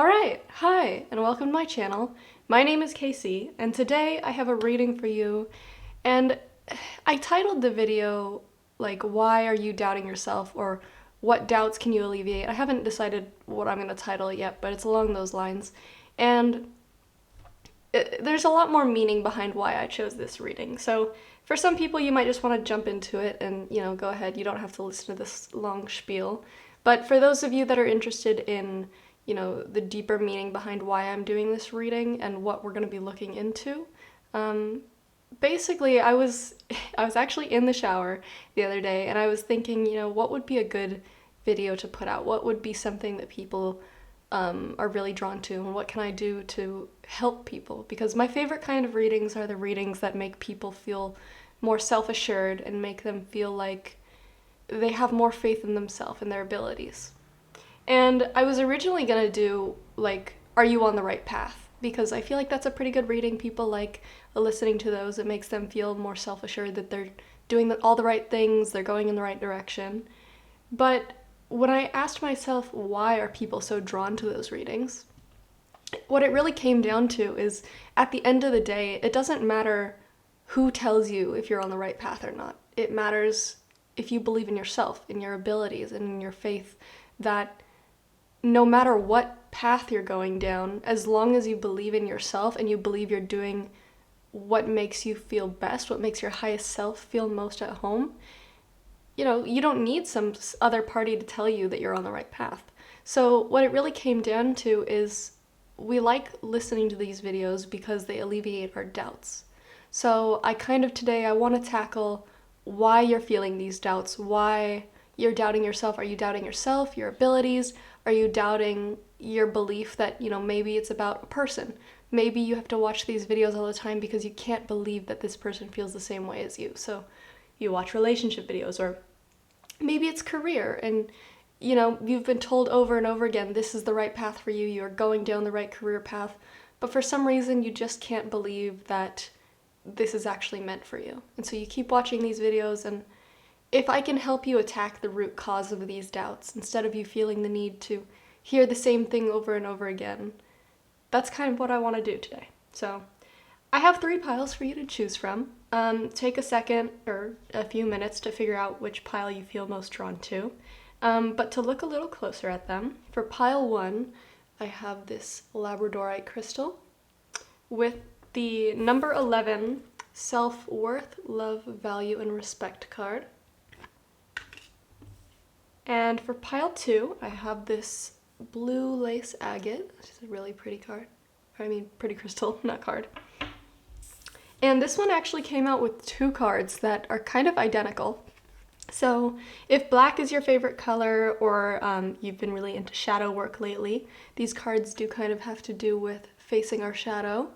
Alright, hi, and welcome to my channel. My name is Casey, and today I have a reading for you, and I titled the video, like, why are you doubting yourself, or what doubts can you alleviate? I haven't decided what I'm going to title it yet, but it's along those lines. And there's a lot more meaning behind why I chose this reading. So for some people, you might just want to jump into it and, go ahead. You don't have to listen to this long spiel. But for those of you that are interested in, the deeper meaning behind why I'm doing this reading and what we're going to be looking into, basically I was actually in the shower the other day and I was thinking, what would be a good video to put out? What would be something that people are really drawn to, and what can I do to help people? Because my favorite kind of readings are the readings that make people feel more self-assured and make them feel like they have more faith in themselves and their abilities. And I was originally gonna do, like, are you on the right path? Because I feel like that's a pretty good reading. People like listening to those. It makes them feel more self-assured that they're doing all the right things, they're going in the right direction. But when I asked myself, why are people so drawn to those readings, what it really came down to is, at the end of the day, it doesn't matter who tells you if you're on the right path or not. It matters if you believe in yourself, in your abilities, and in your faith, that no matter what path you're going down, as long as you believe in yourself and you believe you're doing what makes you feel best, what makes your highest self feel most at home, you don't need some other party to tell you that you're on the right path. So what it really came down to is, we like listening to these videos because they alleviate our doubts. So today I want to tackle why you're feeling these doubts, why you're doubting yourself. Are you doubting yourself, your abilities? Are you doubting your belief that, maybe it's about a person? Maybe you have to watch these videos all the time because you can't believe that this person feels the same way as you. So you watch relationship videos, or maybe it's career, and you've been told over and over again, this is the right path for you, you're going down the right career path, but for some reason you just can't believe that this is actually meant for you. And so you keep watching these videos, and if I can help you attack the root cause of these doubts, instead of you feeling the need to hear the same thing over and over again, that's kind of what I want to do today. So I have 3 piles for you to choose from. Take a second or a few minutes to figure out which pile you feel most drawn to. But to look a little closer at them, for pile 1, I have this Labradorite crystal with the number 11 self-worth, love, value, and respect card. And for pile 2, I have this blue lace agate, which is a really pretty card. Pretty crystal, not card. And this one actually came out with 2 cards that are kind of identical. So if black is your favorite color, or you've been really into shadow work lately, these cards do kind of have to do with facing our shadow.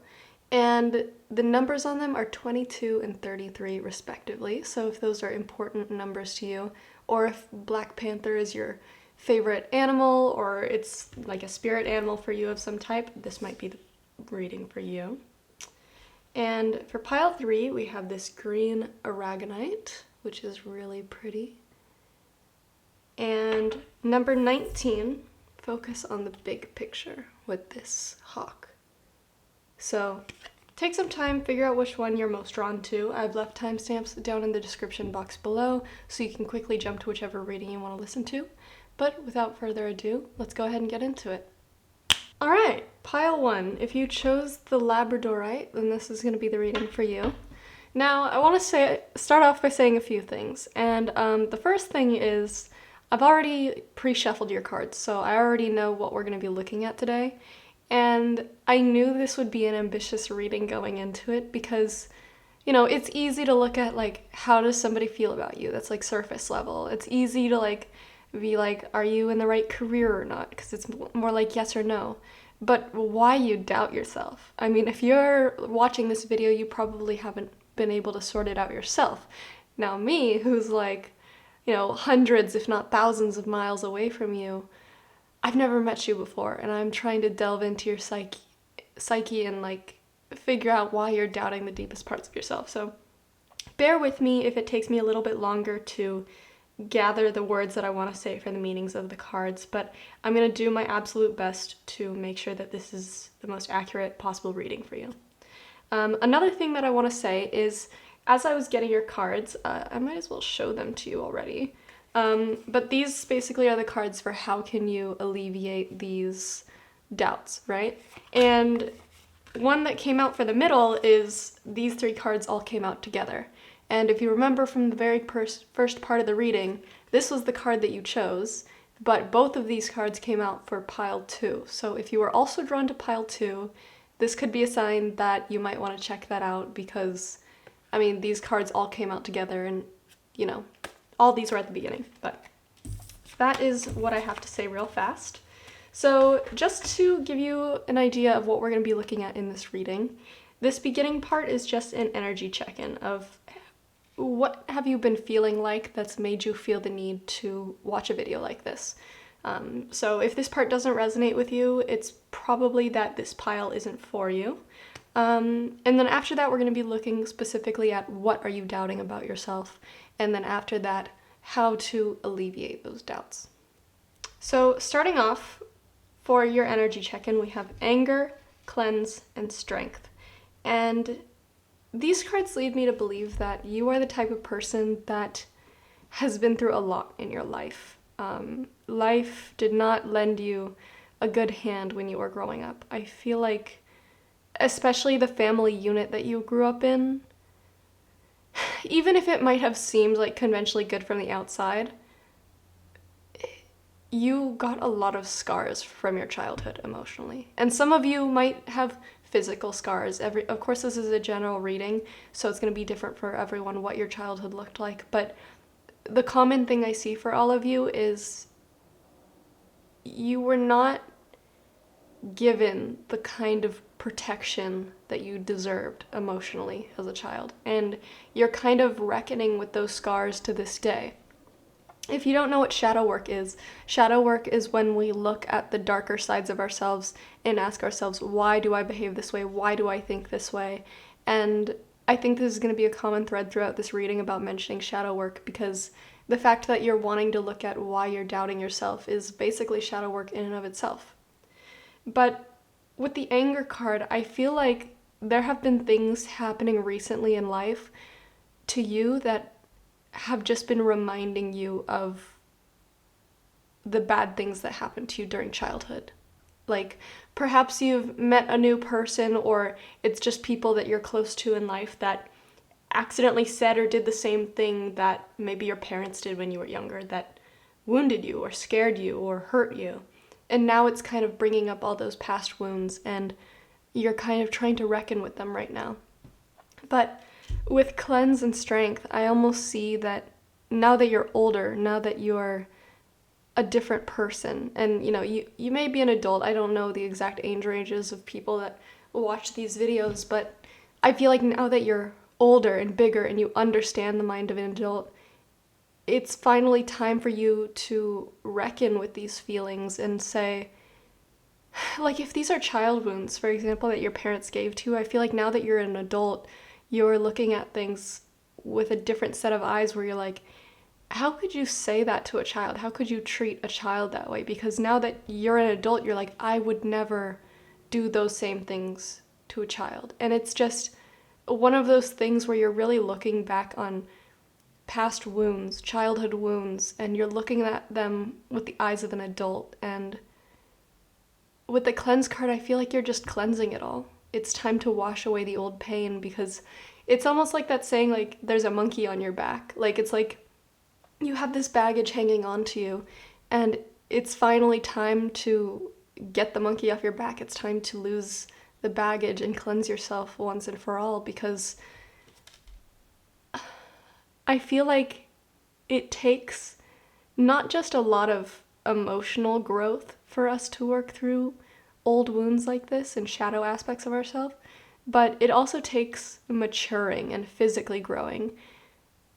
And the numbers on them are 22 and 33 respectively. So if those are important numbers to you, or if Black Panther is your favorite animal, or it's like a spirit animal for you of some type, this might be the reading for you. And for pile 3, we have this green aragonite, which is really pretty. And number 19, focus on the big picture with this hawk. So take some time, figure out which one you're most drawn to. I've left timestamps down in the description box below, so you can quickly jump to whichever reading you want to listen to. But without further ado, let's go ahead and get into it. Alright, pile 1. If you chose the Labradorite, then this is going to be the reading for you. Now, I want to start off by saying a few things. And the first thing is, I've already pre-shuffled your cards, so I already know what we're going to be looking at today. And I knew this would be an ambitious reading going into it because, it's easy to look at, like, how does somebody feel about you? That's, like, surface level. It's easy to, like, be like, are you in the right career or not? Because it's more like yes or no. But why you doubt yourself? If you're watching this video, you probably haven't been able to sort it out yourself. Now me, who's like, hundreds if not thousands of miles away from you, I've never met you before, and I'm trying to delve into your psyche and, like, figure out why you're doubting the deepest parts of yourself. So bear with me if it takes me a little bit longer to gather the words that I want to say for the meanings of the cards, but I'm going to do my absolute best to make sure that this is the most accurate possible reading for you. Another thing that I want to say is, as I was getting your cards, I might as well show them to you already, but these basically are the cards for how can you alleviate these doubts, right? And one that came out for the middle is these three cards all came out together. And if you remember from the very first part of the reading, this was the card that you chose, but both of these cards came out for pile 2. So if you were also drawn to pile 2, this could be a sign that you might want to check that out because, I mean, these cards all came out together and, you know, all these were at the beginning. But that is what I have to say real fast. So just to give you an idea of what we're going to be looking at in this reading, this beginning part is just an energy check-in of what have you been feeling like that's made you feel the need to watch a video like this. So if this part doesn't resonate with you, it's probably that this pile isn't for you. And then after that, we're going to be looking specifically at what are you doubting about yourself, and then after that, how to alleviate those doubts. So starting off, for your energy check-in, we have anger, cleanse, and strength. And these cards lead me to believe that you are the type of person that has been through a lot in your life. Life did not lend you a good hand when you were growing up. I feel like, especially the family unit that you grew up in, even if it might have seemed like conventionally good from the outside, you got a lot of scars from your childhood emotionally. And some of you might have physical scars. Of course, this is a general reading, so it's going to be different for everyone what your childhood looked like. But the common thing I see for all of you is you were not given the kind of protection that you deserved emotionally as a child. And you're kind of reckoning with those scars to this day. If you don't know what shadow work is when we look at the darker sides of ourselves and ask ourselves, why do I behave this way? Why do I think this way? And I think this is going to be a common thread throughout this reading about mentioning shadow work, because the fact that you're wanting to look at why you're doubting yourself is basically shadow work in and of itself. But with the anger card, I feel like there have been things happening recently in life to you that have just been reminding you of the bad things that happened to you during childhood. Like, perhaps you've met a new person, or it's just people that you're close to in life that accidentally said or did the same thing that maybe your parents did when you were younger that wounded you or scared you or hurt you. And now it's kind of bringing up all those past wounds, and you're kind of trying to reckon with them right now. But with cleanse and strength, I almost see that now that you're older, now that you're a different person, and you may be an adult, I don't know the exact age ranges of people that watch these videos, but I feel like now that you're older and bigger and you understand the mind of an adult, it's finally time for you to reckon with these feelings and say, like, if these are child wounds, for example, that your parents gave to you, I feel like now that you're an adult, you're looking at things with a different set of eyes where you're like, how could you say that to a child? How could you treat a child that way? Because now that you're an adult, you're like, I would never do those same things to a child. And it's just one of those things where you're really looking back on past wounds, childhood wounds, and you're looking at them with the eyes of an adult. And with the cleanse card, I feel like you're just cleansing it all. It's time to wash away the old pain, because it's almost like that saying, like, there's a monkey on your back. Like, it's like you have this baggage hanging on to you, and it's finally time to get the monkey off your back. It's time to lose the baggage and cleanse yourself once and for all, because I feel like it takes not just a lot of emotional growth for us to work through old wounds like this and shadow aspects of ourselves, but it also takes maturing and physically growing.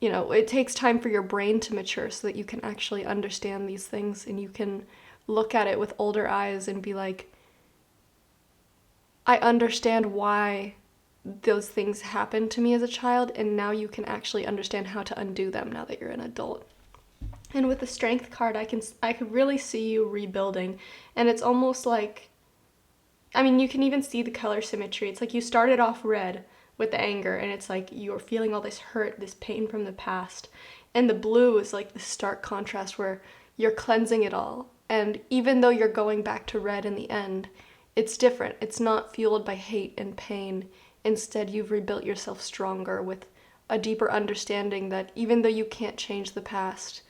It takes time for your brain to mature so that you can actually understand these things, and you can look at it with older eyes and be like, I understand why those things happened to me as a child, and now you can actually understand how to undo them now that you're an adult. And with the Strength card, I could really see you rebuilding, and it's almost like, I mean, you can even see the color symmetry. It's like you started off red with the anger, and it's like you're feeling all this hurt, this pain from the past. And the blue is like the stark contrast where you're cleansing it all. And even though you're going back to red in the end, it's different. It's not fueled by hate and pain. Instead, you've rebuilt yourself stronger with a deeper understanding that even though you can't change the past,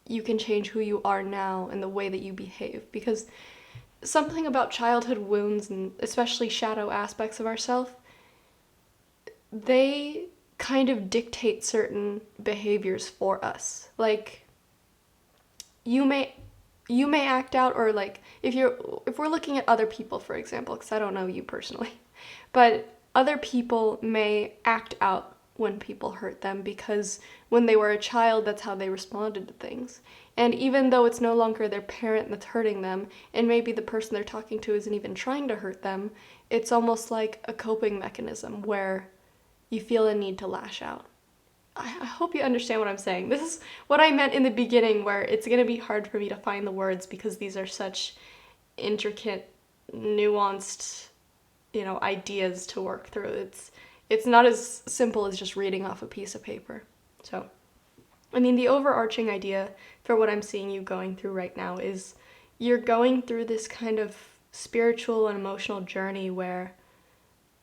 you can change who you are now and the way that you behave. Because something about childhood wounds, and especially shadow aspects of ourselves, they kind of dictate certain behaviors for us. Like, you may act out, or like if we're looking at other people, for example, because I don't know you personally, but other people may act out when people hurt them because when they were a child, that's how they responded to things. And even though it's no longer their parent that's hurting them, and maybe the person they're talking to isn't even trying to hurt them, it's almost like a coping mechanism where you feel a need to lash out. I hope you understand what I'm saying. This is what I meant in the beginning, where it's going to be hard for me to find the words because these are such intricate, nuanced, ideas to work through. It's not as simple as just reading off a piece of paper. So, I mean, the overarching idea for what I'm seeing you going through right now is you're going through this kind of spiritual and emotional journey where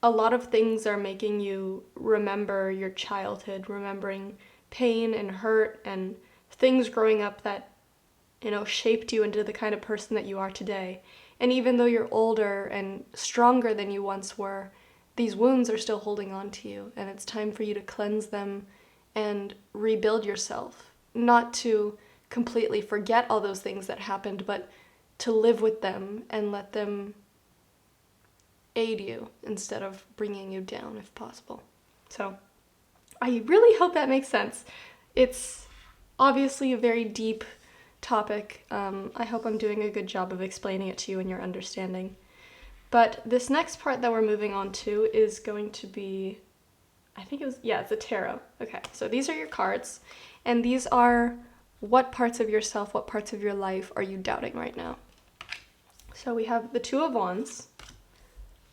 a lot of things are making you remember your childhood, remembering pain and hurt and things growing up that, shaped you into the kind of person that you are today. And even though you're older and stronger than you once were, these wounds are still holding on to you, and it's time for you to cleanse them and rebuild yourself. Not to completely forget all those things that happened, but to live with them and let them aid you instead of bringing you down if possible. So I really hope that makes sense. It's obviously a very deep topic. I hope I'm doing a good job of explaining it to you and your understanding. But this next part that we're moving on to is going to be, it's a tarot. Okay, so these are your cards, and these are what parts of yourself, what parts of your life are you doubting right now? So we have the Two of Wands,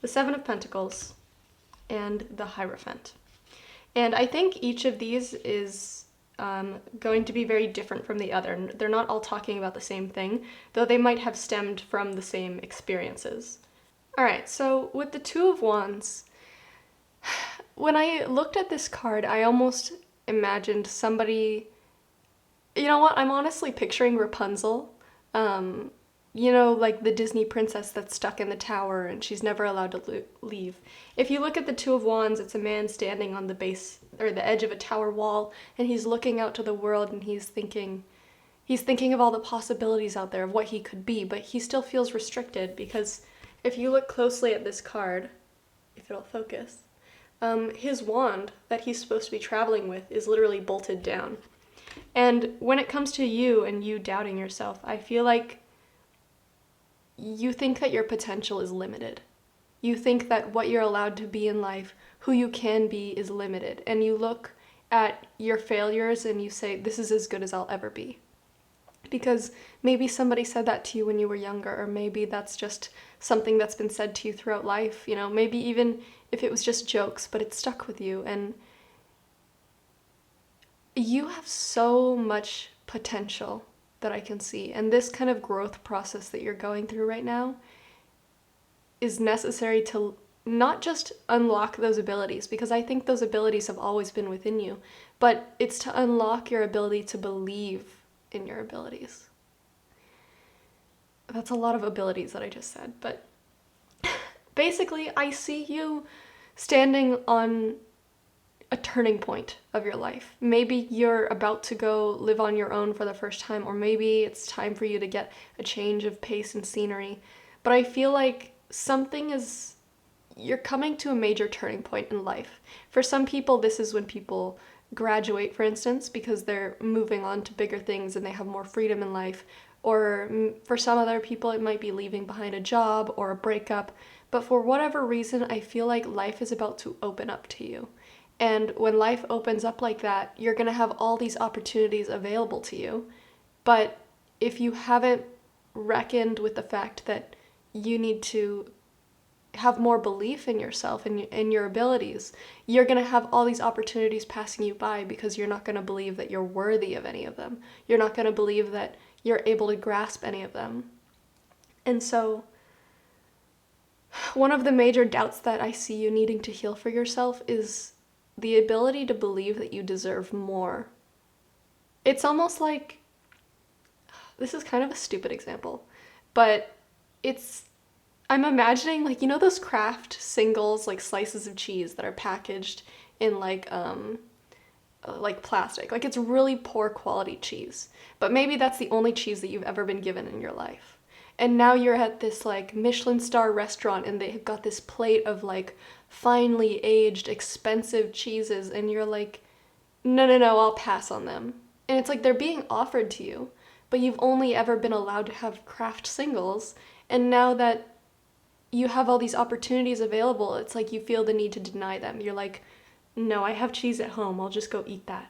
the Seven of Pentacles, and the Hierophant. And I think each of these is going to be very different from the other. They're not all talking about the same thing, though they might have stemmed from the same experiences. All right, so with the Two of Wands, when I looked at this card, I almost imagined somebody, you know what, I'm honestly picturing Rapunzel, like the Disney princess that's stuck in the tower and she's never allowed to leave. If you look at the Two of Wands, it's a man standing on the base or the edge of a tower wall, and he's looking out to the world and he's thinking of all the possibilities out there of what he could be, but he still feels restricted because if you look closely at this card, if it'll focus, his wand that he's supposed to be traveling with is literally bolted down. And when it comes to you and you doubting yourself, I feel like you think that your potential is limited. You think that what you're allowed to be in life, who you can be, is limited. And you look at your failures and you say, this is as good as I'll ever be. Because maybe somebody said that to you when you were younger, or maybe that's just something that's been said to you throughout life, maybe even if it was just jokes, but it stuck with you. And you have so much potential that I can see. And this kind of growth process that you're going through right now is necessary to not just unlock those abilities, because I think those abilities have always been within you, but it's to unlock your ability to believe in your abilities. That's a lot of abilities that I just said, but basically I see you standing on a turning point of your life. Maybe you're about to go live on your own for the first time, or maybe it's time for you to get a change of pace and scenery. But I feel like you're coming to a major turning point in life. For some people, this is when people graduate, for instance, because they're moving on to bigger things and they have more freedom in life. Or for some other people, it might be leaving behind a job or a breakup. But for whatever reason, I feel like life is about to open up to you. And when life opens up like that, you're going to have all these opportunities available to you. But if you haven't reckoned with the fact that you need to have more belief in yourself and in your abilities, you're going to have all these opportunities passing you by because you're not going to believe that you're worthy of any of them. You're not going to believe that you're able to grasp any of them. And so one of the major doubts that I see you needing to heal for yourself is the ability to believe that you deserve more. It's almost like, this is kind of a stupid example, but I'm imagining, like, you know those Kraft singles, like, slices of cheese that are packaged in, like plastic? Like, it's really poor quality cheese. But maybe that's the only cheese that you've ever been given in your life. And now you're at this, like, Michelin star restaurant, and they've got this plate of, like, finely aged, expensive cheeses, and you're like, no, I'll pass on them. And it's like they're being offered to you, but you've only ever been allowed to have Kraft singles, and now that you have all these opportunities available, it's like you feel the need to deny them. You're like, no, I have cheese at home, I'll just go eat that.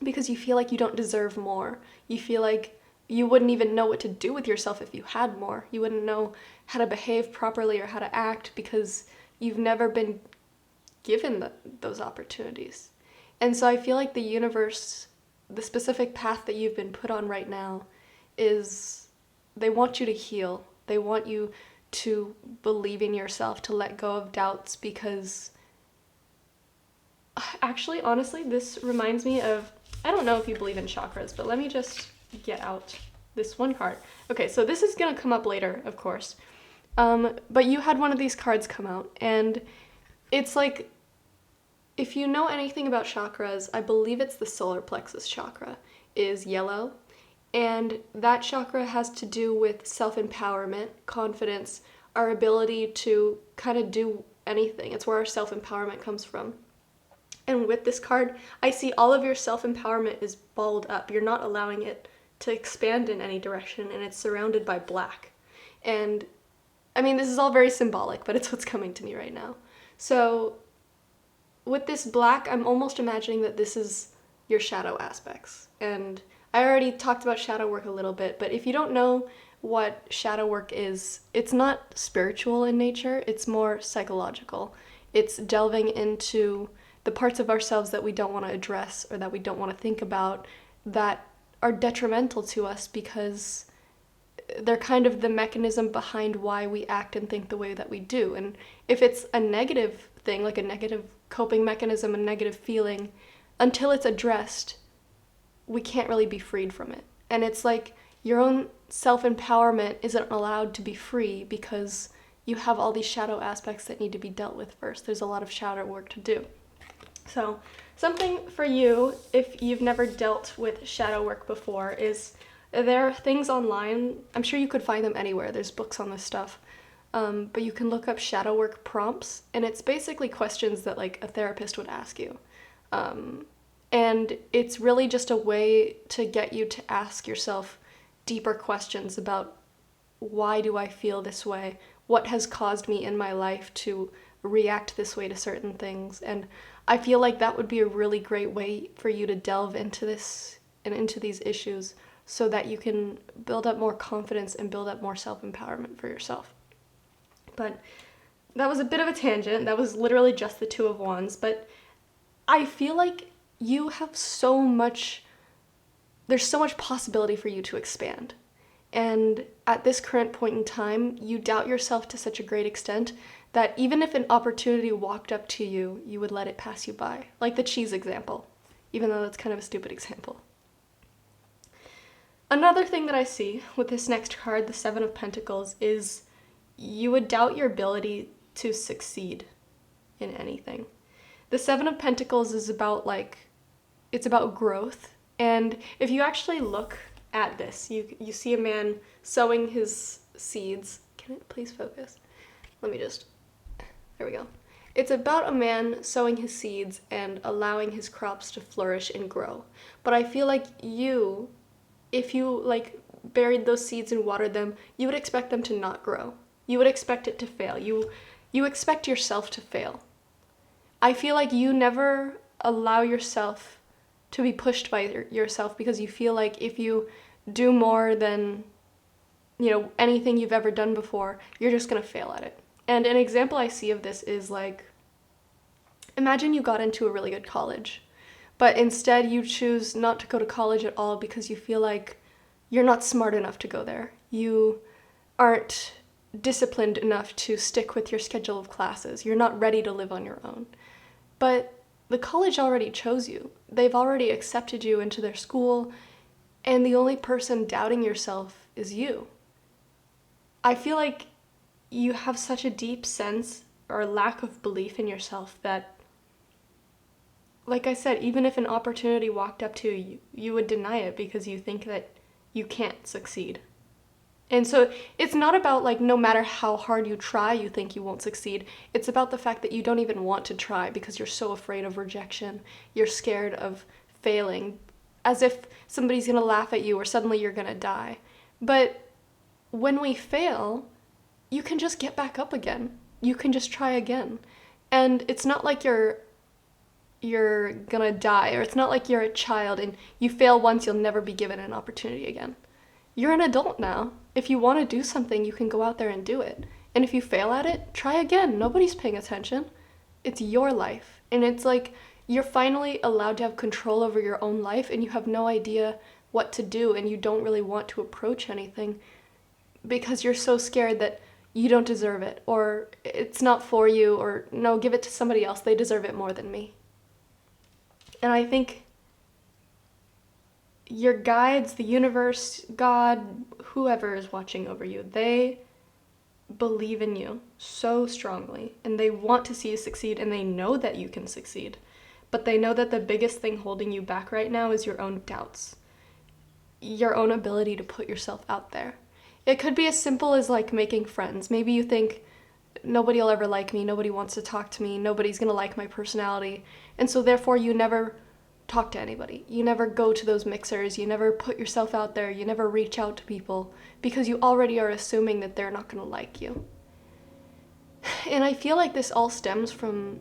Because you feel like you don't deserve more. You feel like you wouldn't even know what to do with yourself if you had more. You wouldn't know how to behave properly or how to act because you've never been given those opportunities. And so I feel like the universe, the specific path that you've been put on right now, is they want you to heal. They want you to believe in yourself, to let go of doubts, because actually, honestly, this reminds me of, I don't know if you believe in chakras, but let me just get out this one card. Okay, so this is gonna come up later, of course, but you had one of these cards come out, and it's like, if you know anything about chakras, I believe it's the solar plexus chakra is yellow. And that chakra has to do with self-empowerment, confidence, our ability to kind of do anything. It's where our self-empowerment comes from. And with this card, I see all of your self-empowerment is balled up. You're not allowing it to expand in any direction, and it's surrounded by black. And I mean, this is all very symbolic, but it's what's coming to me right now. So with this black, I'm almost imagining that this is your shadow aspects. And I already talked about shadow work a little bit, but if you don't know what shadow work is, it's not spiritual in nature, it's more psychological. It's delving into the parts of ourselves that we don't want to address or that we don't want to think about that are detrimental to us because they're kind of the mechanism behind why we act and think the way that we do. And if it's a negative thing, like a negative coping mechanism, a negative feeling, until it's addressed, we can't really be freed from it. And it's like your own self-empowerment isn't allowed to be free because you have all these shadow aspects that need to be dealt with first. There's a lot of shadow work to do. So something for you, if you've never dealt with shadow work before, is there are things online. I'm sure you could find them anywhere. There's books on this stuff. But you can look up shadow work prompts, and it's basically questions that like a therapist would ask you. And it's really just a way to get you to ask yourself deeper questions about why do I feel this way? What has caused me in my life to react this way to certain things? And I feel like that would be a really great way for you to delve into this and into these issues so that you can build up more confidence and build up more self-empowerment for yourself. But that was a bit of a tangent. That was literally just the Two of Wands. But I feel like you have so much, there's so much possibility for you to expand. And at this current point in time, you doubt yourself to such a great extent that even if an opportunity walked up to you, you would let it pass you by. Like the cheese example, even though that's kind of a stupid example. Another thing that I see with this next card, the Seven of Pentacles, is you would doubt your ability to succeed in anything. The Seven of Pentacles is about it's about growth. And if you actually look at this, you see a man sowing his seeds. Can it please focus? There we go. It's about a man sowing his seeds and allowing his crops to flourish and grow. But I feel like if you buried those seeds and watered them, you would expect them to not grow. You would expect it to fail. You expect yourself to fail. I feel like you never allow yourself to be pushed by yourself because you feel like if you do more than, anything you've ever done before, you're just going to fail at it. And an example I see of this is like, imagine you got into a really good college, but instead you choose not to go to college at all because you feel like you're not smart enough to go there. You aren't disciplined enough to stick with your schedule of classes. You're not ready to live on your own. But the college already chose you. They've already accepted you into their school, and the only person doubting yourself is you. I feel like you have such a deep sense or lack of belief in yourself that, like I said, even if an opportunity walked up to you, you would deny it because you think that you can't succeed. And so it's not about like no matter how hard you try, you think you won't succeed. It's about the fact that you don't even want to try because you're so afraid of rejection. You're scared of failing, as if somebody's going to laugh at you or suddenly you're going to die. But when we fail, you can just get back up again. You can just try again. And it's not like you're gonna die, or it's not like you're a child and you fail once, you'll never be given an opportunity again. You're an adult now. If you want to do something, you can go out there and do it. And if you fail at it, try again. Nobody's paying attention. It's your life. And it's like you're finally allowed to have control over your own life, and you have no idea what to do, and you don't really want to approach anything because you're so scared that you don't deserve it, or it's not for you, or no, give it to somebody else. They deserve it more than me. And I think your guides, the universe, God, whoever is watching over you, they believe in you so strongly, and they want to see you succeed, and they know that you can succeed. But they know that the biggest thing holding you back right now is your own doubts, your own ability to put yourself out there. It could be as simple as like making friends. Maybe you think, nobody will ever like me, nobody wants to talk to me, nobody's gonna like my personality, and so therefore you never talk to anybody. You never go to those mixers, you never put yourself out there, you never reach out to people because you already are assuming that they're not gonna like you. And I feel like this all stems from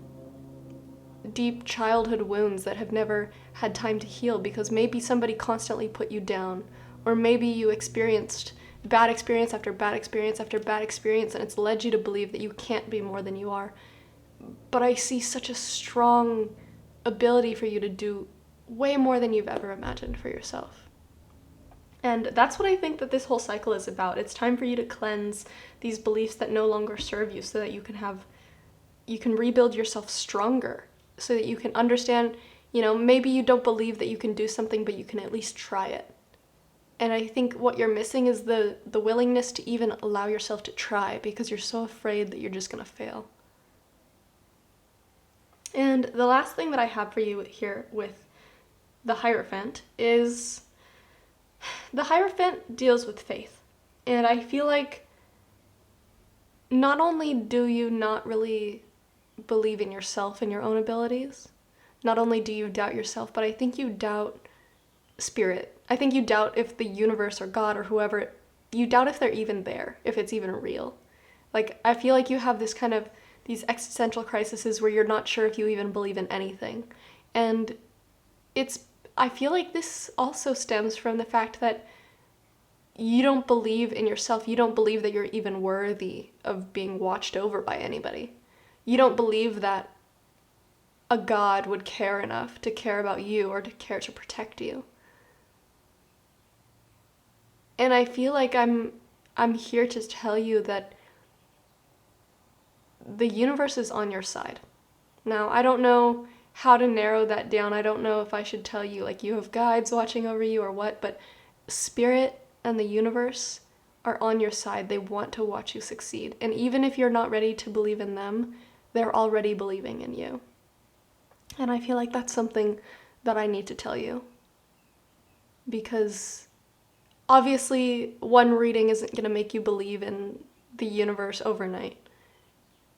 deep childhood wounds that have never had time to heal because maybe somebody constantly put you down, or maybe you experienced bad experience after bad experience after bad experience, and it's led you to believe that you can't be more than you are. But I see such a strong ability for you to do way more than you've ever imagined for yourself. And that's what I think that this whole cycle is about. It's time for you to cleanse these beliefs that no longer serve you so that you can rebuild yourself stronger, so that you can understand, maybe you don't believe that you can do something, but you can at least try it. And I think what you're missing is the willingness to even allow yourself to try because you're so afraid that you're just going to fail. And the last thing that I have for you here with the Hierophant is the Hierophant deals with faith. And I feel like not only do you not really believe in yourself and your own abilities, not only do you doubt yourself, but I think you doubt spirit. I think you doubt if the universe or God or whoever, you doubt if they're even there, if it's even real. Like, I feel like you have this kind of, these existential crises where you're not sure if you even believe in anything. And I feel like this also stems from the fact that you don't believe in yourself. You don't believe that you're even worthy of being watched over by anybody. You don't believe that a God would care enough to care about you or to care to protect you. And I feel like I'm here to tell you that the universe is on your side. Now, I don't know how to narrow that down. I don't know if I should tell you, like, you have guides watching over you or what, but spirit and the universe are on your side. They want to watch you succeed. And even if you're not ready to believe in them, they're already believing in you. And I feel like that's something that I need to tell you. Because obviously, one reading isn't going to make you believe in the universe overnight.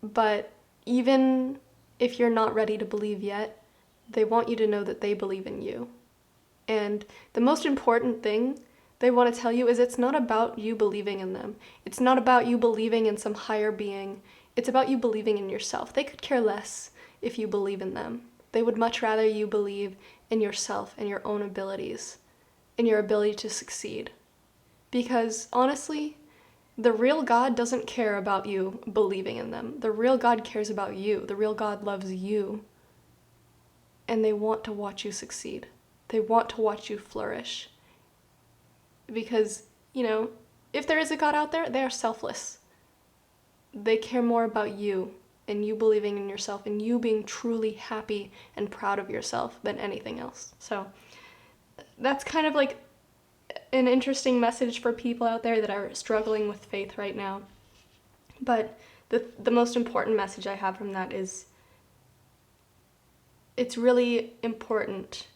But even if you're not ready to believe yet, they want you to know that they believe in you. And the most important thing they want to tell you is it's not about you believing in them. It's not about you believing in some higher being. It's about you believing in yourself. They could care less if you believe in them. They would much rather you believe in yourself and your own abilities and your ability to succeed. Because honestly, the real God doesn't care about you believing in them. The real God cares about you. The real God loves you. And they want to watch you succeed. They want to watch you flourish. Because, if there is a God out there, they are selfless. They care more about you and you believing in yourself and you being truly happy and proud of yourself than anything else. So that's kind of like an interesting message for people out there that are struggling with faith right now. But the most important message I have from that is it's really important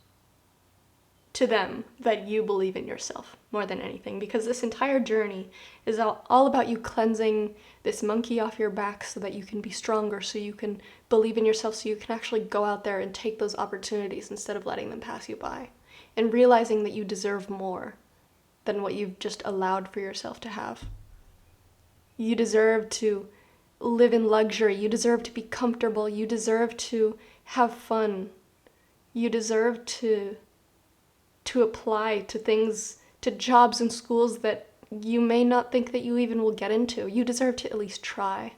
to them that you believe in yourself more than anything, because this entire journey is all about you cleansing this monkey off your back so that you can be stronger, so you can believe in yourself, so you can actually go out there and take those opportunities instead of letting them pass you by, and realizing that you deserve more than what you've just allowed for yourself to have. You deserve to live in luxury. You deserve to be comfortable. You deserve to have fun. You deserve to apply to things, to jobs and schools that you may not think that you even will get into. You deserve to at least try.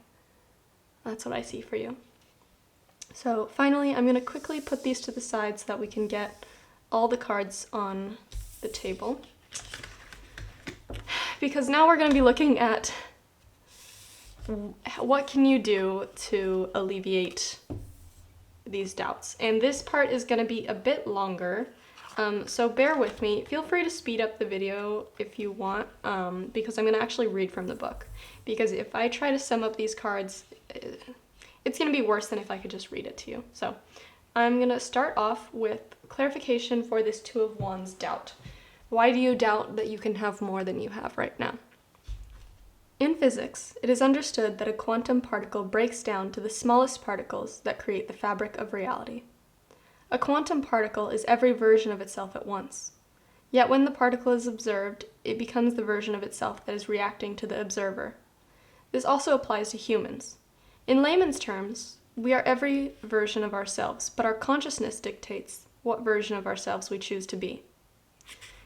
That's what I see for you. So finally, I'm going to quickly put these to the side so that we can get all the cards on the table. Because now we're going to be looking at what can you do to alleviate these doubts. And this part is going to be a bit longer. So bear with me. Feel free to speed up the video if you want, because I'm going to actually read from the book. Because if I try to sum up these cards, it's going to be worse than if I could just read it to you. So I'm going to start off with clarification for this Two of Wands doubt. Why do you doubt that you can have more than you have right now? In physics, it is understood that a quantum particle breaks down to the smallest particles that create the fabric of reality. A quantum particle is every version of itself at once. Yet when the particle is observed, it becomes the version of itself that is reacting to the observer. This also applies to humans. In layman's terms, we are every version of ourselves, but our consciousness dictates what version of ourselves we choose to be.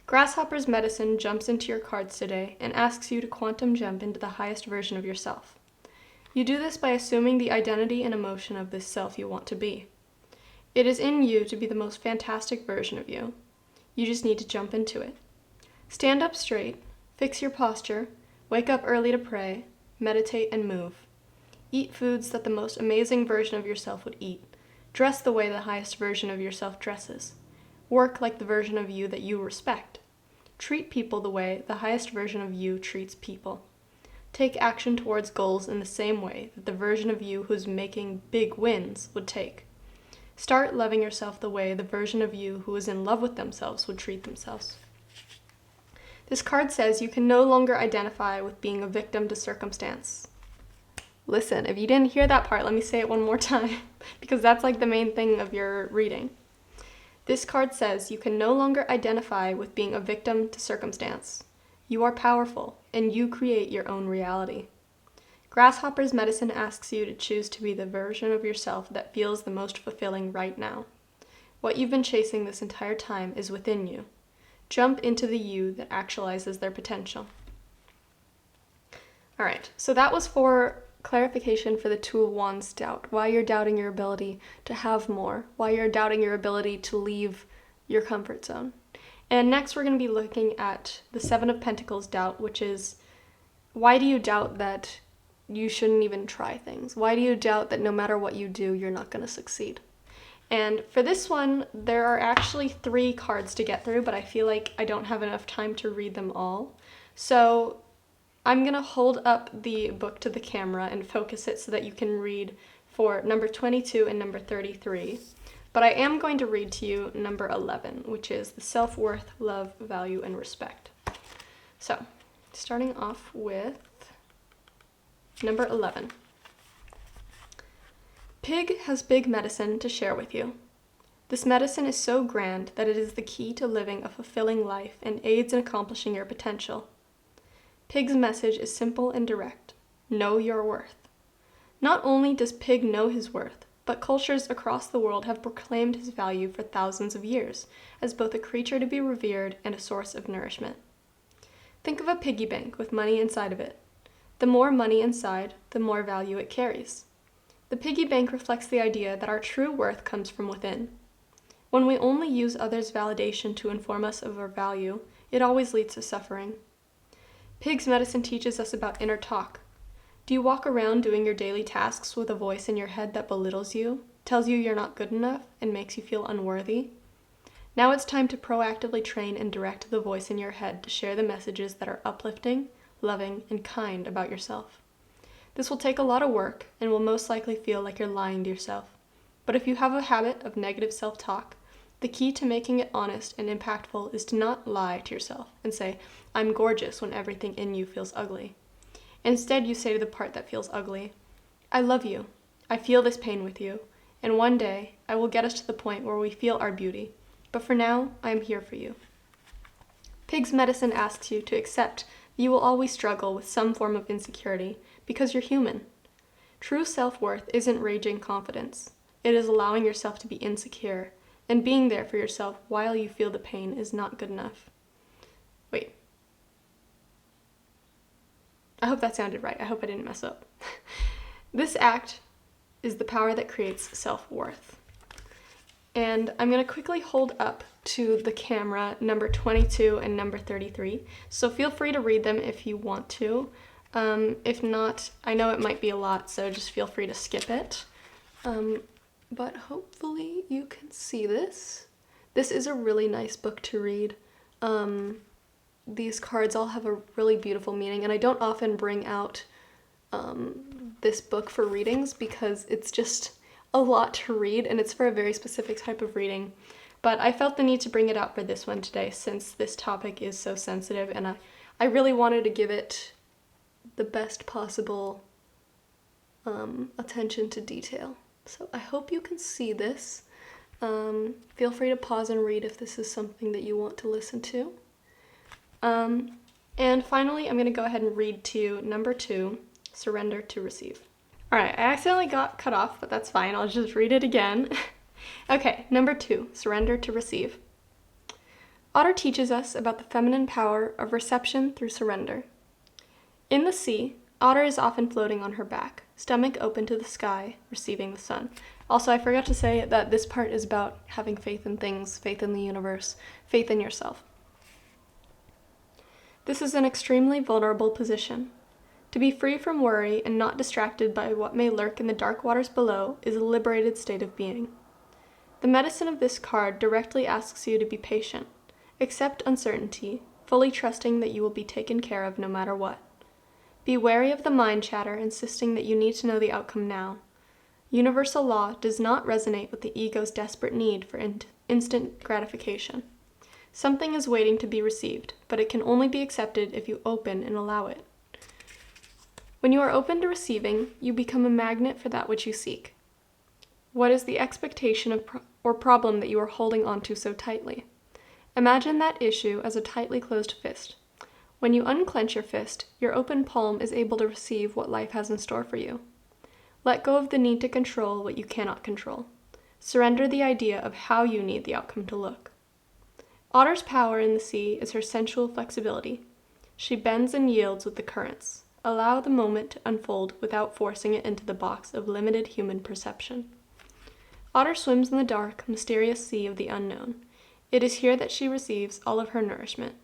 Grasshopper's medicine jumps into your cards today and asks you to quantum jump into the highest version of yourself. You do this by assuming the identity and emotion of this self you want to be. It is in you to be the most fantastic version of you. You just need to jump into it. Stand up straight, fix your posture, wake up early to pray, meditate and move. Eat foods that the most amazing version of yourself would eat. Dress the way the highest version of yourself dresses. Work like the version of you that you respect. Treat people the way the highest version of you treats people. Take action towards goals in the same way that the version of you who's making big wins would take. Start loving yourself the way the version of you who is in love with themselves would treat themselves. This card says you can no longer identify with being a victim to circumstance. Listen, if you didn't hear that part, let me say it one more time, because that's like the main thing of your reading. This card says you can no longer identify with being a victim to circumstance. You are powerful, and you create your own reality. Grasshopper's medicine asks you to choose to be the version of yourself that feels the most fulfilling right now. What you've been chasing this entire time is within you. Jump into the you that actualizes their potential. All right, so that was for clarification for the Two of Wands doubt, why you're doubting your ability to have more, why you're doubting your ability to leave your comfort zone. And next we're going to be looking at the Seven of Pentacles doubt, which is why do you doubt that you shouldn't even try things? Why do you doubt that no matter what you do, you're not going to succeed? And for this one, there are actually 3 cards to get through, but I feel like I don't have enough time to read them all. So I'm going to hold up the book to the camera and focus it so that you can read for number 22 and number 33. But I am going to read to you number 11, which is the self-worth, love, value, and respect. So, starting off with number 11. Pig has big medicine to share with you. This medicine is so grand that it is the key to living a fulfilling life and aids in accomplishing your potential. Pig's message is simple and direct. Know your worth. Not only does Pig know his worth, but cultures across the world have proclaimed his value for thousands of years as both a creature to be revered and a source of nourishment. Think of a piggy bank with money inside of it. The more money inside, the more value it carries. The piggy bank reflects the idea that our true worth comes from within. When we only use others' validation to inform us of our value, it always leads to suffering. Pig's medicine teaches us about inner talk. Do you walk around doing your daily tasks with a voice in your head that belittles you, tells you you're not good enough, and makes you feel unworthy? Now it's time to proactively train and direct the voice in your head to share the messages that are uplifting, loving, and kind about yourself. This will take a lot of work and will most likely feel like you're lying to yourself. But if you have a habit of negative self-talk, the key to making it honest and impactful is to not lie to yourself and say, "I'm gorgeous," when everything in you feels ugly. Instead, you say to the part that feels ugly, "I love you. I feel this pain with you. And one day, I will get us to the point where we feel our beauty. But for now, I am here for you." Pig's medicine asks you to accept that you will always struggle with some form of insecurity because you're human. True self-worth isn't raging confidence. It is allowing yourself to be insecure, and being there for yourself while you feel the pain is not good enough. Wait. I hope that sounded right. I hope I didn't mess up. This act is the power that creates self-worth. And I'm going to quickly hold up to the camera number 22 and number 33. So feel free to read them if you want to. If not, I know it might be a lot, so just feel free to skip it. But hopefully you can see this. This is a really nice book to read. These cards all have a really beautiful meaning, and I don't often bring out this book for readings because it's just a lot to read, and it's for a very specific type of reading. But I felt the need to bring it out for this one today since this topic is so sensitive, and I really wanted to give it the best possible attention to detail. So I hope you can see this. Feel free to pause and read if this is something that you want to listen to. And finally, I'm going to go ahead and read to you number 2, Surrender to Receive. Alright, I accidentally got cut off, but that's fine. I'll just read it again. Okay, number 2, Surrender to Receive. Otter teaches us about the feminine power of reception through surrender. In the sea, Otter is often floating on her back, stomach open to the sky, receiving the sun. Also, I forgot to say that this part is about having faith in things, faith in the universe, faith in yourself. This is an extremely vulnerable position. To be free from worry and not distracted by what may lurk in the dark waters below is a liberated state of being. The medicine of this card directly asks you to be patient, accept uncertainty, fully trusting that you will be taken care of no matter what. Be wary of the mind chatter insisting that you need to know the outcome now. Universal law does not resonate with the ego's desperate need for instant gratification. Something is waiting to be received, but it can only be accepted if you open and allow it. When you are open to receiving, you become a magnet for that which you seek. What is the expectation or problem that you are holding onto so tightly? Imagine that issue as a tightly closed fist. When you unclench your fist, your open palm is able to receive what life has in store for you. Let go of the need to control what you cannot control. Surrender the idea of how you need the outcome to look. Otter's power in the sea is her sensual flexibility. She bends and yields with the currents. Allow the moment to unfold without forcing it into the box of limited human perception. Otter swims in the dark, mysterious sea of the unknown. It is here that she receives all of her nourishment.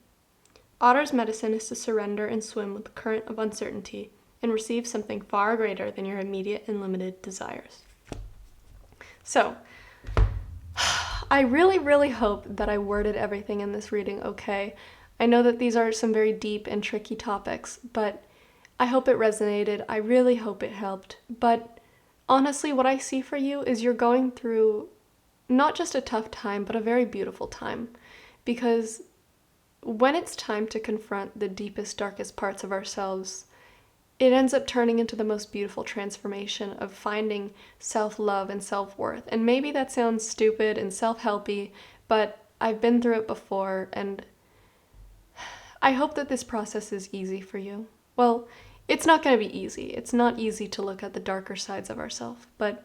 Otter's medicine is to surrender and swim with the current of uncertainty and receive something far greater than your immediate and limited desires. So, I really, really hope that I worded everything in this reading okay. I know that these are some very deep and tricky topics, but I hope it resonated. I really hope it helped. But honestly, what I see for you is you're going through not just a tough time, but a very beautiful time. Because when it's time to confront the deepest, darkest parts of ourselves, it ends up turning into the most beautiful transformation of finding self-love and self-worth. And maybe that sounds stupid and self-helpy, but I've been through it before, and I hope that this process is easy for you. Well, it's not going to be easy. It's not easy to look at the darker sides of ourselves, but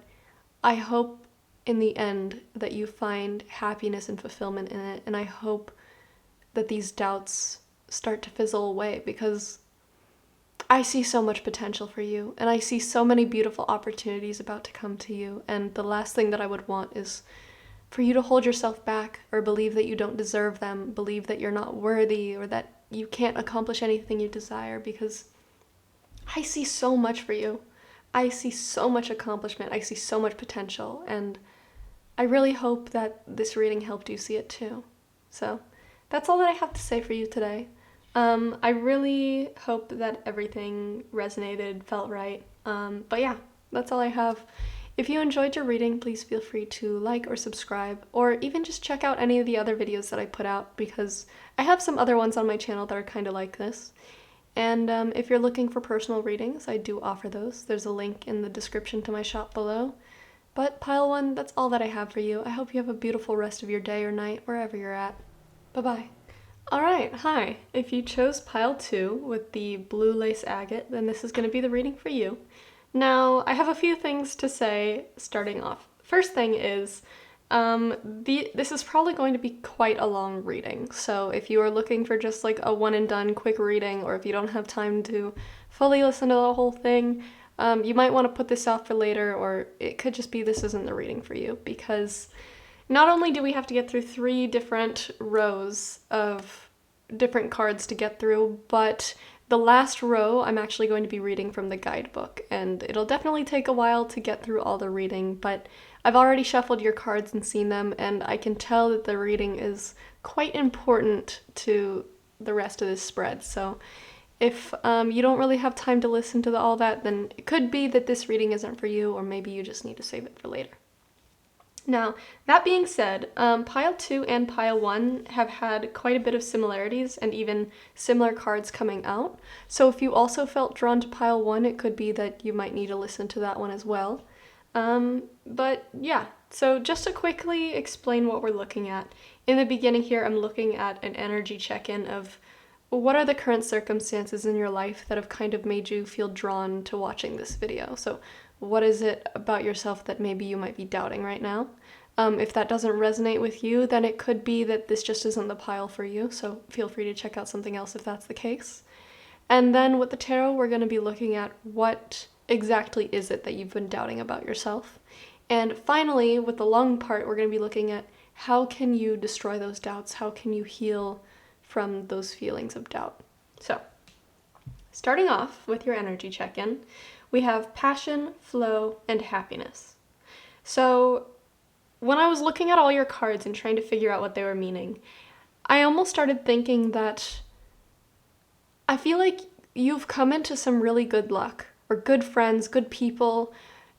I hope in the end that you find happiness and fulfillment in it, and I hope that these doubts start to fizzle away, because I see so much potential for you, and I see so many beautiful opportunities about to come to you, and the last thing that I would want is for you to hold yourself back, or believe that you don't deserve them, believe that you're not worthy, or that you can't accomplish anything you desire, because I see so much for you. I see so much accomplishment, I see so much potential, and I really hope that this reading helped you see it too. So that's all that I have to say for you today. I really hope that everything resonated, felt right. But yeah, that's all I have. If you enjoyed your reading, please feel free to like or subscribe, or even just check out any of the other videos that I put out, because I have some other ones on my channel that are kind of like this. And if you're looking for personal readings, I do offer those. There's a link in the description to my shop below. But Pile 1, that's all that I have for you. I hope you have a beautiful rest of your day or night, wherever you're at. Bye-bye. Alright, hi. If you chose Pile 2 with the blue lace agate, then this is going to be the reading for you. Now, I have a few things to say starting off. First thing is, this is probably going to be quite a long reading, so if you are looking for just like a one and done quick reading, or if you don't have time to fully listen to the whole thing, you might want to put this off for later, or it could just be this isn't the reading for you, because not only do we have to get through 3 different rows of different cards to get through, but the last row I'm actually going to be reading from the guidebook, and it'll definitely take a while to get through all the reading, but I've already shuffled your cards and seen them, and I can tell that the reading is quite important to the rest of this spread, so if you don't really have time to listen to all that, then it could be that this reading isn't for you, or maybe you just need to save it for later. Now, that being said, Pile 2 and Pile 1 have had quite a bit of similarities and even similar cards coming out, so if you also felt drawn to Pile 1, it could be that you might need to listen to that one as well. But yeah, so just to quickly explain what we're looking at, in the beginning here I'm looking at an energy check-in of what are the current circumstances in your life that have kind of made you feel drawn to watching this video. So what is it about yourself that maybe you might be doubting right now? If that doesn't resonate with you, then it could be that this just isn't the pile for you, so feel free to check out something else if that's the case. And then with the tarot, we're going to be looking at what exactly is it that you've been doubting about yourself. And finally, with the long part, we're going to be looking at how can you destroy those doubts? How can you heal from those feelings of doubt? So, starting off with your energy check-in, we have passion, flow, and happiness. So, when I was looking at all your cards and trying to figure out what they were meaning, I almost started thinking that I feel like you've come into some really good luck, or good friends, good people.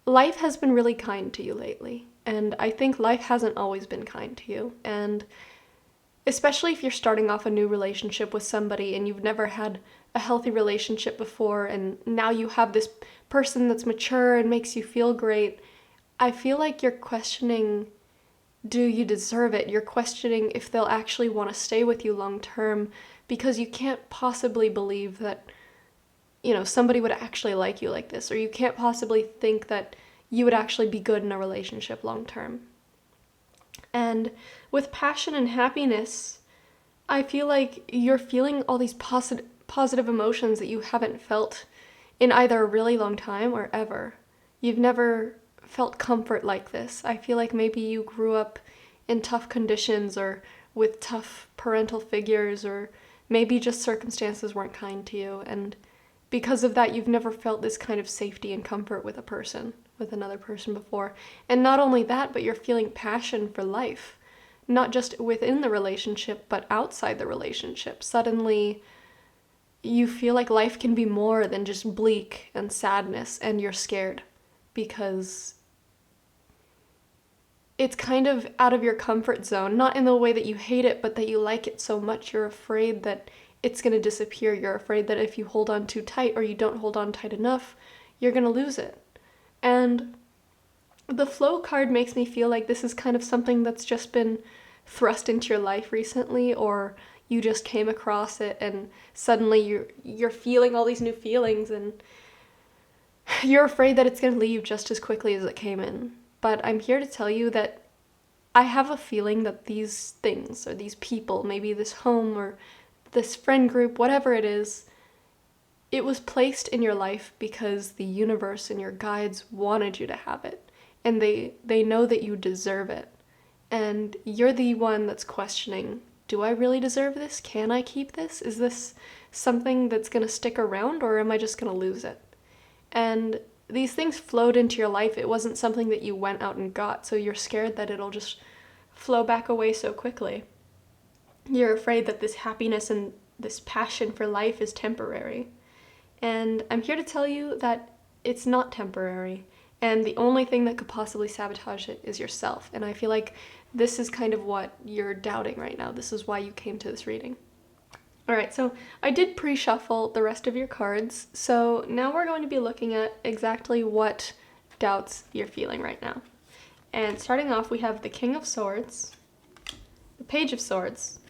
Life has been really kind to you lately, and I think life hasn't always been kind to you, and especially if you're starting off a new relationship with somebody and you've never had a healthy relationship before, and now you have this person that's mature and makes you feel great, I feel like you're questioning, do you deserve it? You're questioning if they'll actually want to stay with you long term, because you can't possibly believe that, you know, somebody would actually like you like this, or you can't possibly think that you would actually be good in a relationship long term. And with passion and happiness, I feel like you're feeling all these positive emotions that you haven't felt in either a really long time or ever. You've never felt comfort like this. I feel like maybe you grew up in tough conditions, or with tough parental figures, or maybe just circumstances weren't kind to you, and because of that, you've never felt this kind of safety and comfort with another person before. And not only that, but you're feeling passion for life, not just within the relationship, but outside the relationship. Suddenly, you feel like life can be more than just bleak and sadness, and you're scared because it's kind of out of your comfort zone, not in the way that you hate it, but that you like it so much you're afraid that it's going to disappear. You're afraid that if you hold on too tight, or you don't hold on tight enough, you're going to lose it. And the flow card makes me feel like this is kind of something that's just been thrust into your life recently, or you just came across it and suddenly you're feeling all these new feelings, and you're afraid that it's going to leave just as quickly as it came in. but I'm here to tell you that I have a feeling that these things, or these people, maybe this home or this friend group, whatever it is, it was placed in your life because the universe and your guides wanted you to have it. And they know that you deserve it. And you're the one that's questioning, do I really deserve this? Can I keep this? Is this something that's going to stick around, or am I just going to lose it? And these things flowed into your life. It wasn't something that you went out and got, so you're scared that it'll just flow back away so quickly. You're afraid that this happiness and this passion for life is temporary. And I'm here to tell you that it's not temporary. And the only thing that could possibly sabotage it is yourself. And I feel like this is kind of what you're doubting right now. This is why you came to this reading. Alright, so I did pre-shuffle the rest of your cards. So now we're going to be looking at exactly what doubts you're feeling right now. And starting off, we have the King of Swords, the Page of Swords,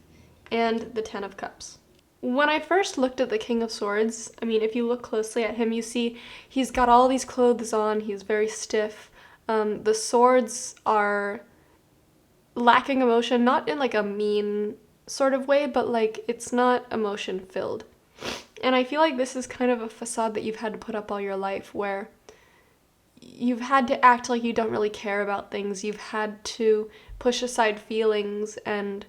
and the Ten of Cups. When I first looked at the King of Swords, I mean, if you look closely at him, you see he's got all these clothes on, he's very stiff. The swords are lacking emotion, not in like a mean sort of way, but like it's not emotion filled. And I feel like this is kind of a facade that you've had to put up all your life, where you've had to act like you don't really care about things. You've had to push aside feelings, and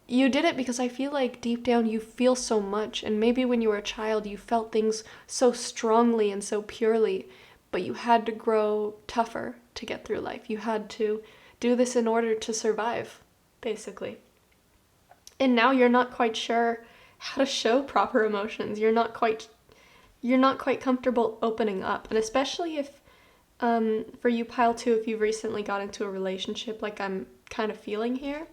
you did it because I feel like deep down you feel so much, and maybe when you were a child you felt things so strongly and so purely, but you had to grow tougher to get through life. You had to do this in order to survive, basically. And now you're not quite sure how to show proper emotions. You're not quite comfortable opening up, and especially if for you, pile 2, if you've recently got into a relationship like I'm kind of feeling here,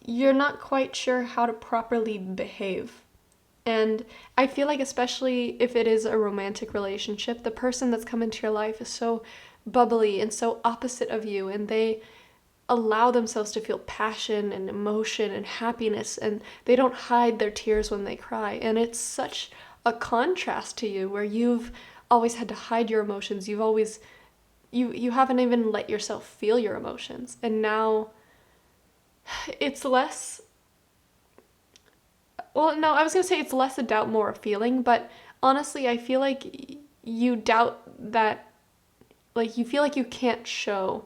you're not quite sure how to properly behave. And I feel like, especially if it is a romantic relationship, the person that's come into your life is so bubbly and so opposite of you, and they allow themselves to feel passion and emotion and happiness, and they don't hide their tears when they cry. And it's such a contrast to you, where you've always had to hide your emotions. You haven't even let yourself feel your emotions. And now it's less, well, no, I was going to say it's less a doubt, more a feeling, but honestly, I feel like you doubt that, like, you feel like you can't show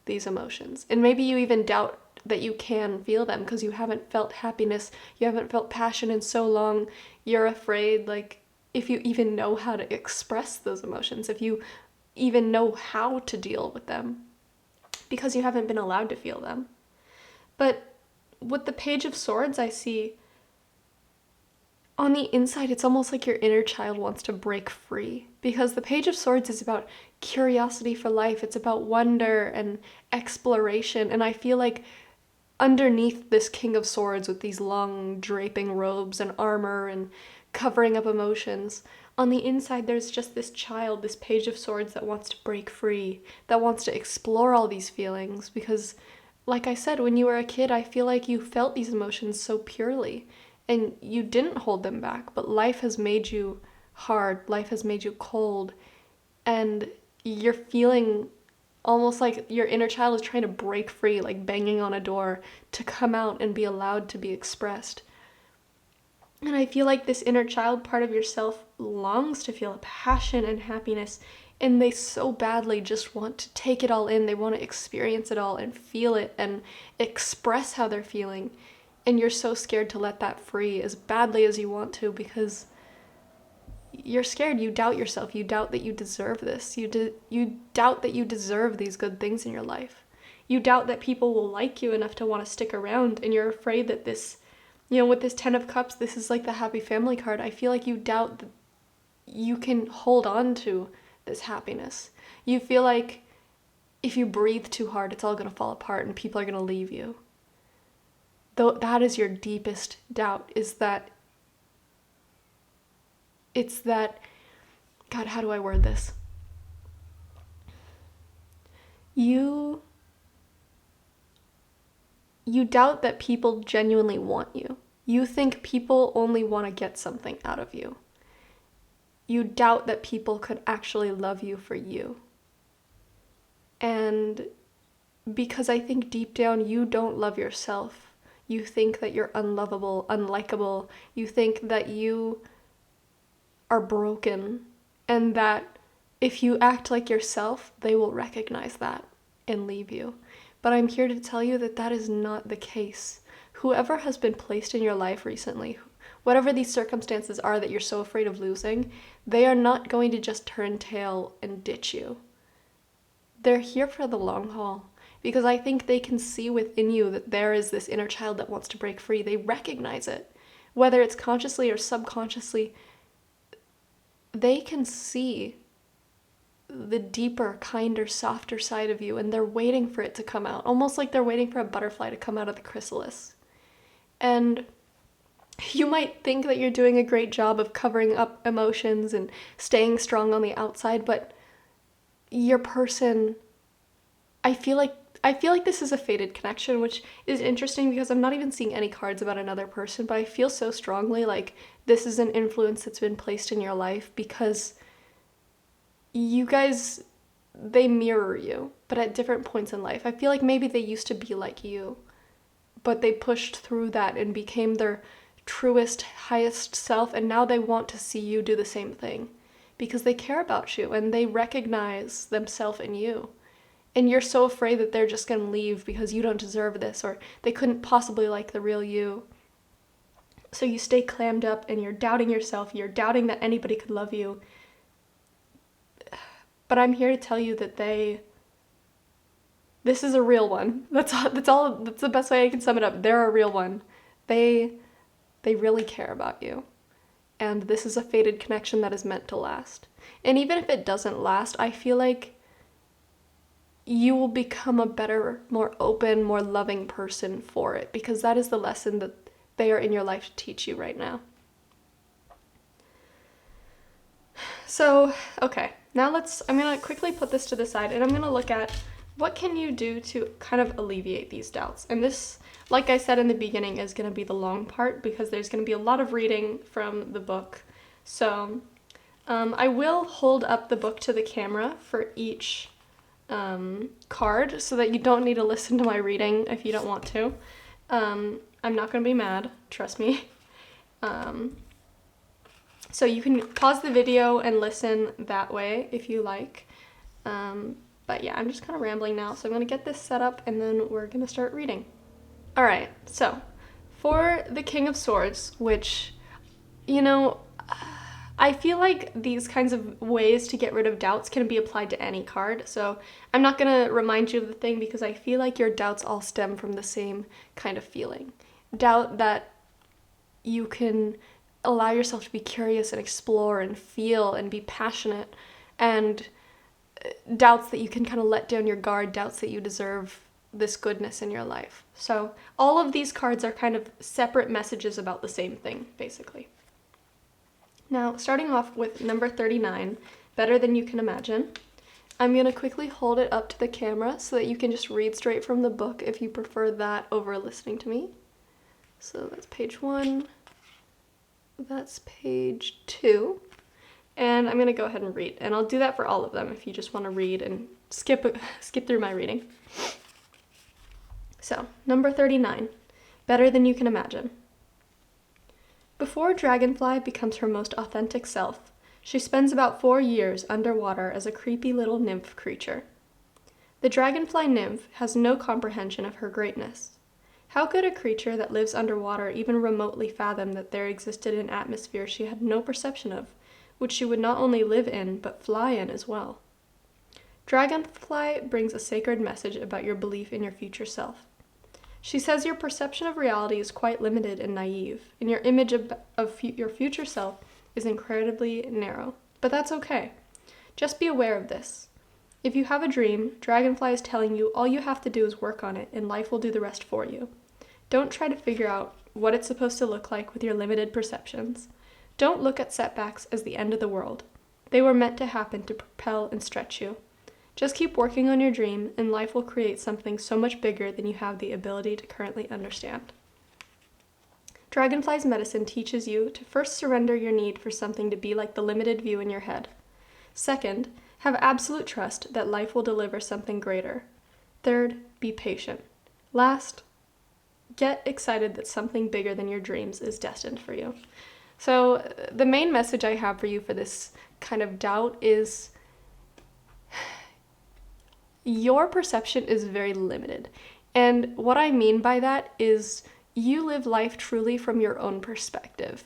these emotions. And maybe you even doubt that you can feel them because you haven't felt happiness, you haven't felt passion in so long. You're afraid, like, if you even know how to express those emotions, if you even know how to deal with them, because you haven't been allowed to feel them. But with the Page of Swords, I see on the inside, it's almost like your inner child wants to break free, because the Page of Swords is about curiosity for life. It's about wonder and exploration. And I feel like underneath this King of Swords, with these long draping robes and armor and covering up emotions, on the inside there's just this child, this Page of Swords, that wants to break free, that wants to explore all these feelings. Because, like I said, when you were a kid, I feel like you felt these emotions so purely, and you didn't hold them back, but life has made you hard, life has made you cold, and you're feeling almost like your inner child is trying to break free, like banging on a door to come out and be allowed to be expressed. And I feel like this inner child part of yourself longs to feel passion and happiness, and they so badly just want to take it all in. They want to experience it all and feel it and express how they're feeling. And you're so scared to let that free as badly as you want to, because you're scared. You doubt yourself. You doubt that you deserve this. You doubt that you deserve these good things in your life. You doubt that people will like you enough to want to stick around, and you're afraid that this, with this Ten of Cups, this is like the happy family card. I feel like you doubt that you can hold on to this happiness. You feel like if you breathe too hard, it's all going to fall apart and people are going to leave you. Though that is your deepest doubt, is that it's that, God, how do I word this? You doubt that people genuinely want you. You think people only want to get something out of you. You doubt that people could actually love you for you. And because I think deep down you don't love yourself. You think that you're unlovable, unlikable. You think that you are broken, and that if you act like yourself, they will recognize that and leave you. But I'm here to tell you that that is not the case. Whoever has been placed in your life recently, whatever these circumstances are that you're so afraid of losing, they are not going to just turn tail and ditch you. They're here for the long haul, because I think they can see within you that there is this inner child that wants to break free. They recognize it. Whether it's consciously or subconsciously, they can see the deeper, kinder, softer side of you, and they're waiting for it to come out, almost like they're waiting for a butterfly to come out of the chrysalis. And you might think that you're doing a great job of covering up emotions and staying strong on the outside, but your person, I feel like this is a fated connection, which is interesting because I'm not even seeing any cards about another person, but I feel so strongly like this is an influence that's been placed in your life because you guys, they mirror you, but at different points in life. I feel like maybe they used to be like you, but they pushed through that and became their truest, highest self, and now they want to see you do the same thing because they care about you and they recognize themselves in you. And you're so afraid that they're just going to leave because you don't deserve this, or they couldn't possibly like the real you. So you stay clammed up and you're doubting yourself, you're doubting that anybody could love you. But I'm here to tell you that this is a real one. That's the best way I can sum it up. They're a real one. They really care about you. And this is a fated connection that is meant to last. And even if it doesn't last, I feel like you will become a better, more open, more loving person for it, because that is the lesson that they are in your life to teach you right now. So, okay, now I'm going to quickly put this to the side and I'm going to look at what can you do to kind of alleviate these doubts. And this, like I said in the beginning, is going to be the long part because there's going to be a lot of reading from the book. So I will hold up the book to the camera for each card so that you don't need to listen to my reading if you don't want to. I'm not going to be mad, trust me. So you can pause the video and listen that way if you like. But yeah, I'm just kind of rambling now, so I'm going to get this set up and then we're going to start reading. Alright, so for the King of Swords, which, I feel like these kinds of ways to get rid of doubts can be applied to any card, so I'm not going to remind you of the thing because I feel like your doubts all stem from the same kind of feeling. Doubt that you can allow yourself to be curious and explore and feel and be passionate, and doubts that you can kind of let down your guard, doubts that you deserve this goodness in your life. So all of these cards are kind of separate messages about the same thing, basically. Now, starting off with number 39, Better Than You Can Imagine. I'm going to quickly hold it up to the camera so that you can just read straight from the book if you prefer that over listening to me. So that's page 1. That's page 2. And I'm going to go ahead and read. And I'll do that for all of them if you just want to read and skip through my reading. So, number 39, Better Than You Can Imagine. Before Dragonfly becomes her most authentic self, she spends about 4 years underwater as a creepy little nymph creature. The Dragonfly nymph has no comprehension of her greatness. How could a creature that lives underwater even remotely fathom that there existed an atmosphere she had no perception of, which she would not only live in, but fly in as well? Dragonfly brings a sacred message about your belief in your future self. She says your perception of reality is quite limited and naive, and your image of your future self is incredibly narrow. But that's okay. Just be aware of this. If you have a dream, Dragonfly is telling you all you have to do is work on it, and life will do the rest for you. Don't try to figure out what it's supposed to look like with your limited perceptions. Don't look at setbacks as the end of the world. They were meant to happen to propel and stretch you. Just keep working on your dream, and life will create something so much bigger than you have the ability to currently understand. Dragonfly's medicine teaches you to first surrender your need for something to be like the limited view in your head. Second, Have absolute trust that life will deliver something greater. Third, be patient. Last, get excited that something bigger than your dreams is destined for you. So the main message I have for you for this kind of doubt is your perception is very limited. And what I mean by that is you live life truly from your own perspective.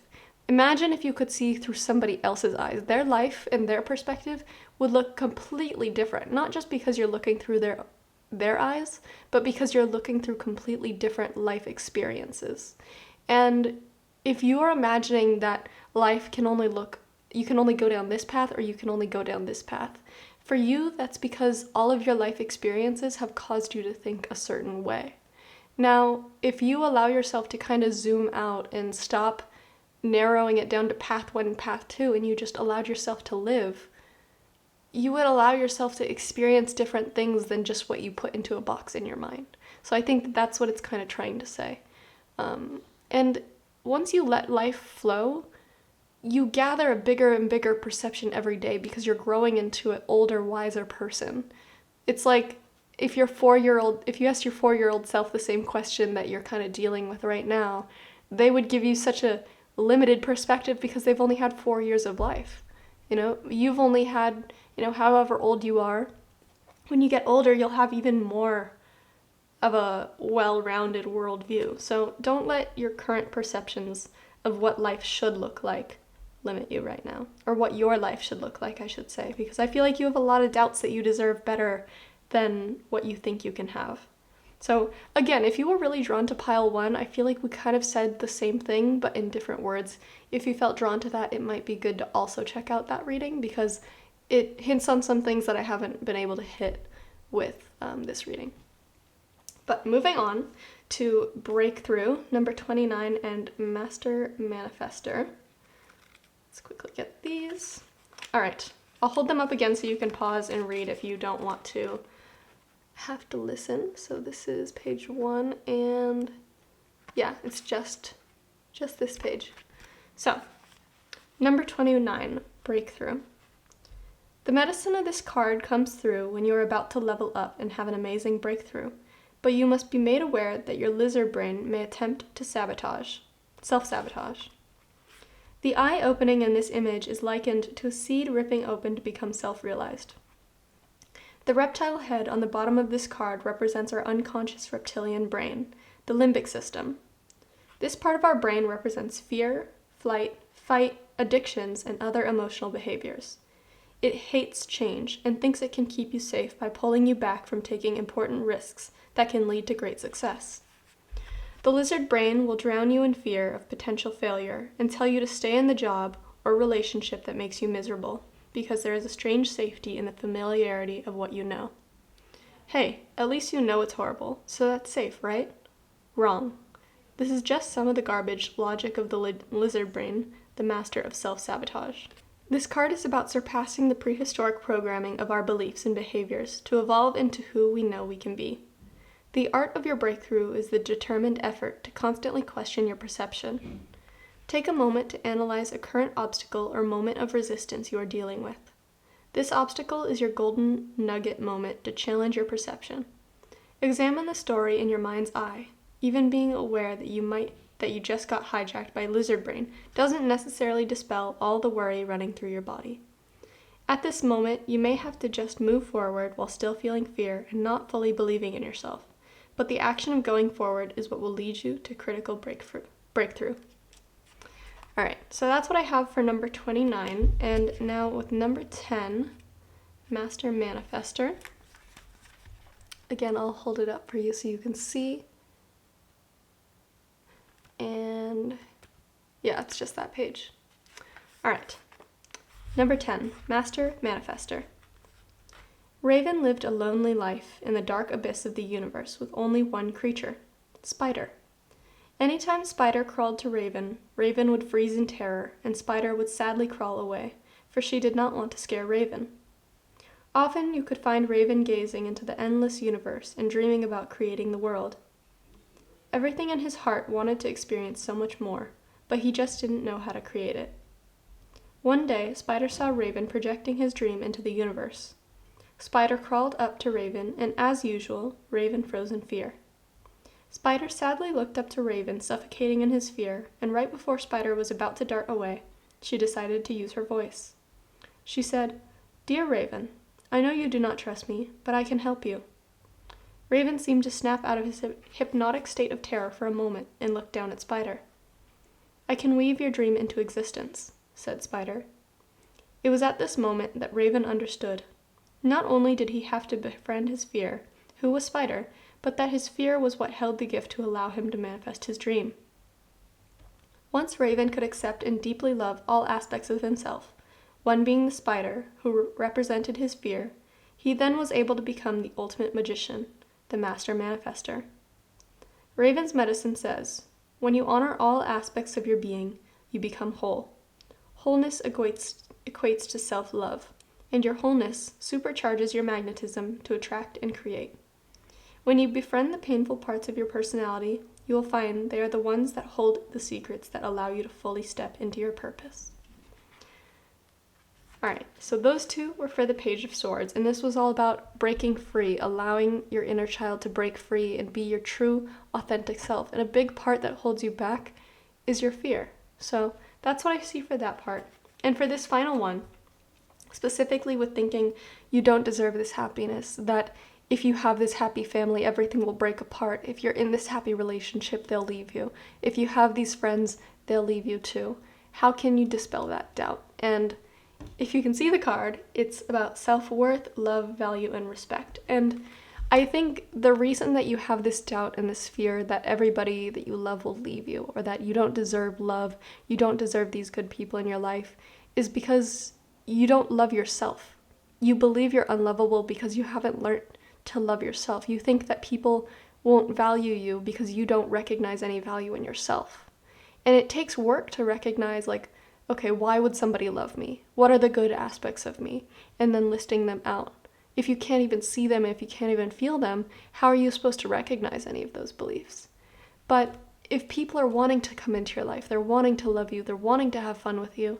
Imagine if you could see through somebody else's eyes. Their life and their perspective would look completely different, not just because you're looking through their eyes, but because you're looking through completely different life experiences. And if you are imagining that life you can only go down this path or you can only go down this path, for you, that's because all of your life experiences have caused you to think a certain way. Now, if you allow yourself to kind of zoom out and stop narrowing it down to path 1 and path 2, and you just allowed yourself to live, you would allow yourself to experience different things than just what you put into a box in your mind. So I think that's what it's kind of trying to say. And once you let life flow, you gather a bigger and bigger perception every day because you're growing into an older, wiser person. It's like if you ask your 4-year-old self the same question that you're kind of dealing with right now, they would give you such a limited perspective because they've only had 4 years of life. You've only had, however old you are. When you get older, you'll have even more of a well-rounded worldview. So don't let your current perceptions of what life should look like limit you right now. Or what your life should look like, I should say. Because I feel like you have a lot of doubts that you deserve better than what you think you can have. So again, if you were really drawn to pile 1, I feel like we kind of said the same thing, but in different words. If you felt drawn to that, it might be good to also check out that reading because it hints on some things that I haven't been able to hit with this reading. But moving on to Breakthrough, number 29, and Master Manifester. Let's quickly get these. All right, I'll hold them up again so you can pause and read if you don't want to have to listen. So this is page 1, and yeah, it's just this page. So, number 29, Breakthrough. The medicine of this card comes through when you are about to level up and have an amazing breakthrough, but you must be made aware that your lizard brain may attempt to self-sabotage. The eye opening in this image is likened to a seed ripping open to become self-realized. The reptile head on the bottom of this card represents our unconscious reptilian brain, the limbic system. This part of our brain represents fear, flight, fight, addictions, and other emotional behaviors. It hates change and thinks it can keep you safe by pulling you back from taking important risks that can lead to great success. The lizard brain will drown you in fear of potential failure and tell you to stay in the job or relationship that makes you miserable, because there is a strange safety in the familiarity of what you know. Hey, at least you know it's horrible, so that's safe, right? Wrong. This is just some of the garbage logic of the lizard brain, the master of self-sabotage. This card is about surpassing the prehistoric programming of our beliefs and behaviors to evolve into who we know we can be. The art of your breakthrough is the determined effort to constantly question your perception. Take a moment to analyze a current obstacle or moment of resistance you are dealing with. This obstacle is your golden nugget moment to challenge your perception. Examine the story in your mind's eye. Even being aware that you just got hijacked by lizard brain doesn't necessarily dispel all the worry running through your body. At this moment, you may have to just move forward while still feeling fear and not fully believing in yourself. But the action of going forward is what will lead you to critical breakthrough. All right, so that's what I have for number 29. And now with number 10, Master Manifester. Again, I'll hold it up for you so you can see. And yeah, it's just that page. All right, number 10, Master Manifester. Raven lived a lonely life in the dark abyss of the universe with only one creature, Spider. Anytime Spider crawled to Raven, Raven would freeze in terror, and Spider would sadly crawl away, for she did not want to scare Raven. Often you could find Raven gazing into the endless universe and dreaming about creating the world. Everything in his heart wanted to experience so much more, but he just didn't know how to create it. One day, Spider saw Raven projecting his dream into the universe. Spider crawled up to Raven, and as usual, Raven froze in fear. Spider sadly looked up to Raven, suffocating in his fear, and right before Spider was about to dart away, she decided to use her voice. She said, "Dear Raven, I know you do not trust me, but I can help you." Raven seemed to snap out of his hypnotic state of terror for a moment and looked down at Spider. "I can weave your dream into existence," said Spider. It was at this moment that Raven understood. Not only did he have to befriend his fear, who was Spider, but that his fear was what held the gift to allow him to manifest his dream. Once Raven could accept and deeply love all aspects of himself, one being the spider, who represented his fear, he then was able to become the ultimate magician, the master manifester. Raven's medicine says, when you honor all aspects of your being, you become whole. Wholeness equates to self-love, and your wholeness supercharges your magnetism to attract and create. When you befriend the painful parts of your personality, you will find they are the ones that hold the secrets that allow you to fully step into your purpose. Alright, so those two were for the Page of Swords, and this was all about breaking free, allowing your inner child to break free and be your true, authentic self. And a big part that holds you back is your fear. So that's what I see for that part. And for this final one, specifically with thinking you don't deserve this happiness, that if you have this happy family, everything will break apart. If you're in this happy relationship, they'll leave you. If you have these friends, they'll leave you too. How can you dispel that doubt? And if you can see the card, it's about self-worth, love, value, and respect. And I think the reason that you have this doubt and this fear that everybody that you love will leave you, or that you don't deserve love, you don't deserve these good people in your life, is because you don't love yourself. You believe you're unlovable because you haven't learned to love yourself. You think that people won't value you because you don't recognize any value in yourself. And it takes work to recognize, like, okay, why would somebody love me? What are the good aspects of me? And then listing them out. If you can't even see them, if you can't even feel them, how are you supposed to recognize any of those beliefs? But if people are wanting to come into your life, they're wanting to love you, they're wanting to have fun with you,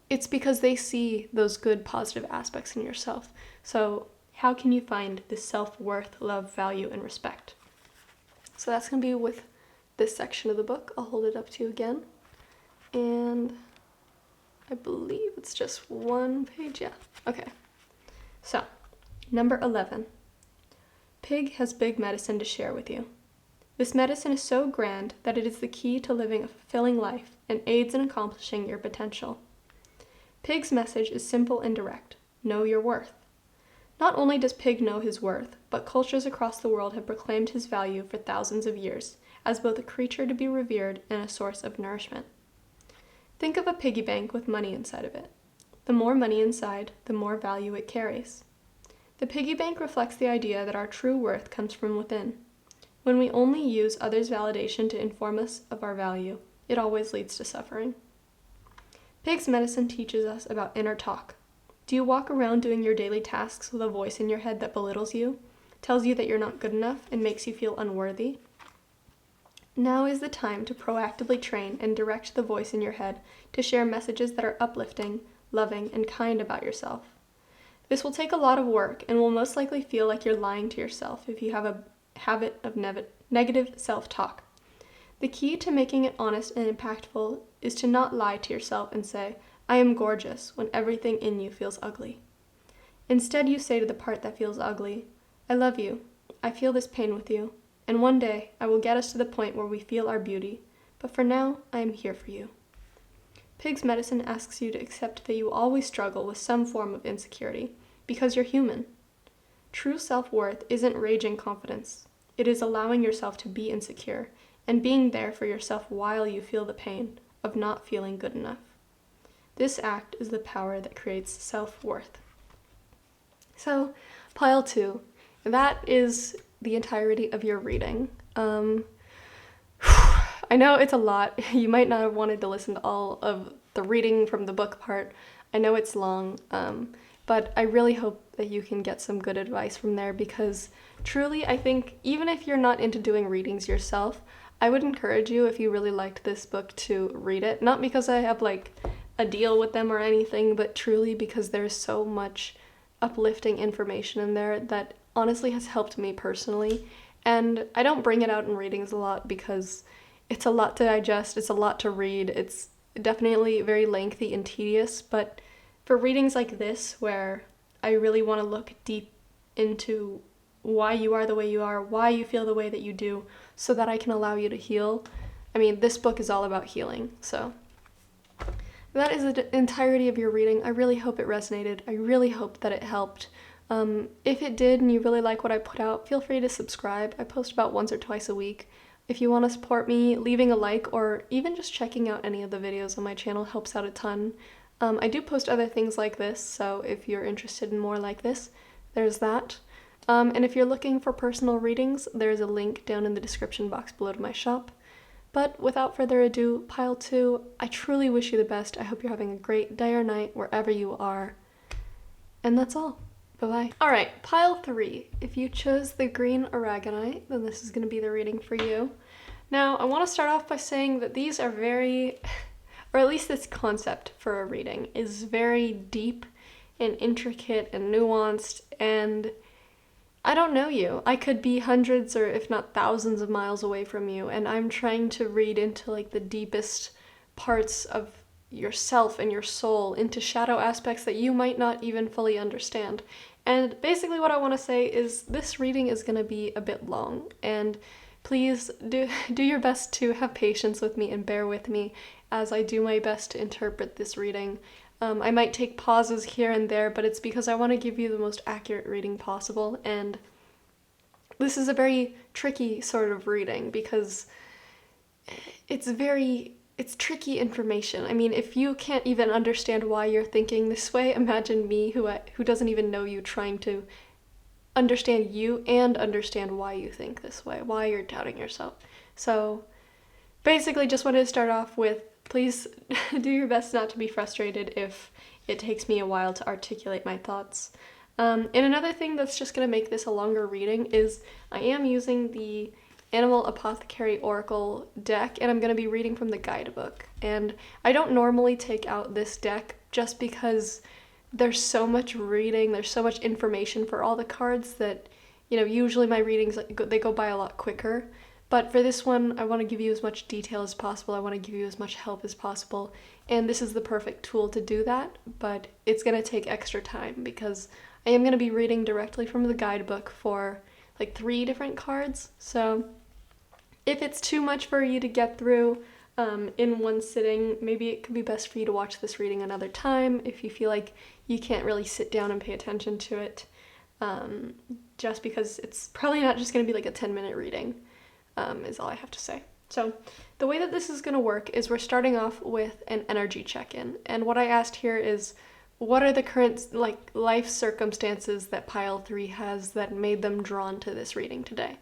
it's because they see those good, positive aspects in yourself. So how can you find this self-worth, love, value, and respect? So that's going to be with this section of the book. I'll hold it up to you again. And I believe it's just one page. Yeah. Okay. So, number 11. Pig has big medicine to share with you. This medicine is so grand that it is the key to living a fulfilling life and aids in accomplishing your potential. Pig's message is simple and direct. Know your worth. Not only does Pig know his worth, but cultures across the world have proclaimed his value for thousands of years as both a creature to be revered and a source of nourishment. Think of a piggy bank with money inside of it. The more money inside, the more value it carries. The piggy bank reflects the idea that our true worth comes from within. When we only use others' validation to inform us of our value, it always leads to suffering. Pig's medicine teaches us about inner talk. Do you walk around doing your daily tasks with a voice in your head that belittles you, tells you that you're not good enough, and makes you feel unworthy? Now is the time to proactively train and direct the voice in your head to share messages that are uplifting, loving, and kind about yourself. This will take a lot of work and will most likely feel like you're lying to yourself if you have a habit of negative self-talk. The key to making it honest and impactful is to not lie to yourself and say, "I am gorgeous," when everything in you feels ugly. Instead, you say to the part that feels ugly, "I love you. I feel this pain with you. And one day, I will get us to the point where we feel our beauty. But for now, I am here for you." Pig's medicine asks you to accept that you always struggle with some form of insecurity, because you're human. True self-worth isn't raging confidence. It is allowing yourself to be insecure, and being there for yourself while you feel the pain of not feeling good enough. This act is the power that creates self-worth. So, pile 2. That is the entirety of your reading. I know it's a lot. You might not have wanted to listen to all of the reading from the book part. I know it's long, but I really hope that you can get some good advice from there, because truly, I think even if you're not into doing readings yourself, I would encourage you, if you really liked this book, to read it. Not because I have a deal with them or anything, but truly because there's so much uplifting information in there that honestly has helped me personally. And I don't bring it out in readings a lot because it's a lot to digest, it's a lot to read, it's definitely very lengthy and tedious, but for readings like this, where I really want to look deep into why you are the way you are, why you feel the way that you do, so that I can allow you to heal. I mean, this book is all about healing, so that is the entirety of your reading. I really hope it resonated. I really hope that it helped. If it did and you really like what I put out, feel free to subscribe. I post about once or twice a week. If you want to support me, leaving a like or even just checking out any of the videos on my channel helps out a ton. I do post other things like this, so if you're interested in more like this, there's that. And if you're looking for personal readings, there's a link down in the description box below to my shop. But without further ado, Pile 2, I truly wish you the best. I hope you're having a great day or night wherever you are. And that's all. Bye-bye. Alright, Pile 3. If you chose the green aragonite, then this is going to be the reading for you. Now, I want to start off by saying that these are very, or at least this concept for a reading is very deep and intricate and nuanced, and I don't know you. I could be hundreds or if not thousands of miles away from you, and I'm trying to read into like the deepest parts of yourself and your soul, into shadow aspects that you might not even fully understand. And basically what I want to say is this reading is going to be a bit long, and please do your best to have patience with me and bear with me as I do my best to interpret this reading. I might take pauses here and there, but it's because I want to give you the most accurate reading possible, and this is a very tricky sort of reading because it's tricky information. I mean, if you can't even understand why you're thinking this way, imagine me who doesn't even know you trying to understand you and understand why you think this way, why you're doubting yourself. So basically just wanted to start off with, please do your best not to be frustrated if it takes me a while to articulate my thoughts. And another thing that's just going to make this a longer reading is I am using the Animal Apothecary Oracle deck, and I'm going to be reading from the guidebook. And I don't normally take out this deck just because there's so much reading, there's so much information for all the cards that, you know, usually my readings, they go by a lot quicker. But for this one, I want to give you as much detail as possible, I want to give you as much help as possible, and this is the perfect tool to do that, but it's going to take extra time because I am going to be reading directly from the guidebook for like 3 different cards, so if it's too much for you to get through in one sitting, maybe it could be best for you to watch this reading another time if you feel like you can't really sit down and pay attention to it, just because it's probably not just going to be like a 10-minute reading. Is all I have to say. So the way that this is going to work is we're starting off with an energy check-in, and what I asked here is, what are the current life circumstances that Pile 3 has that made them drawn to this reading today?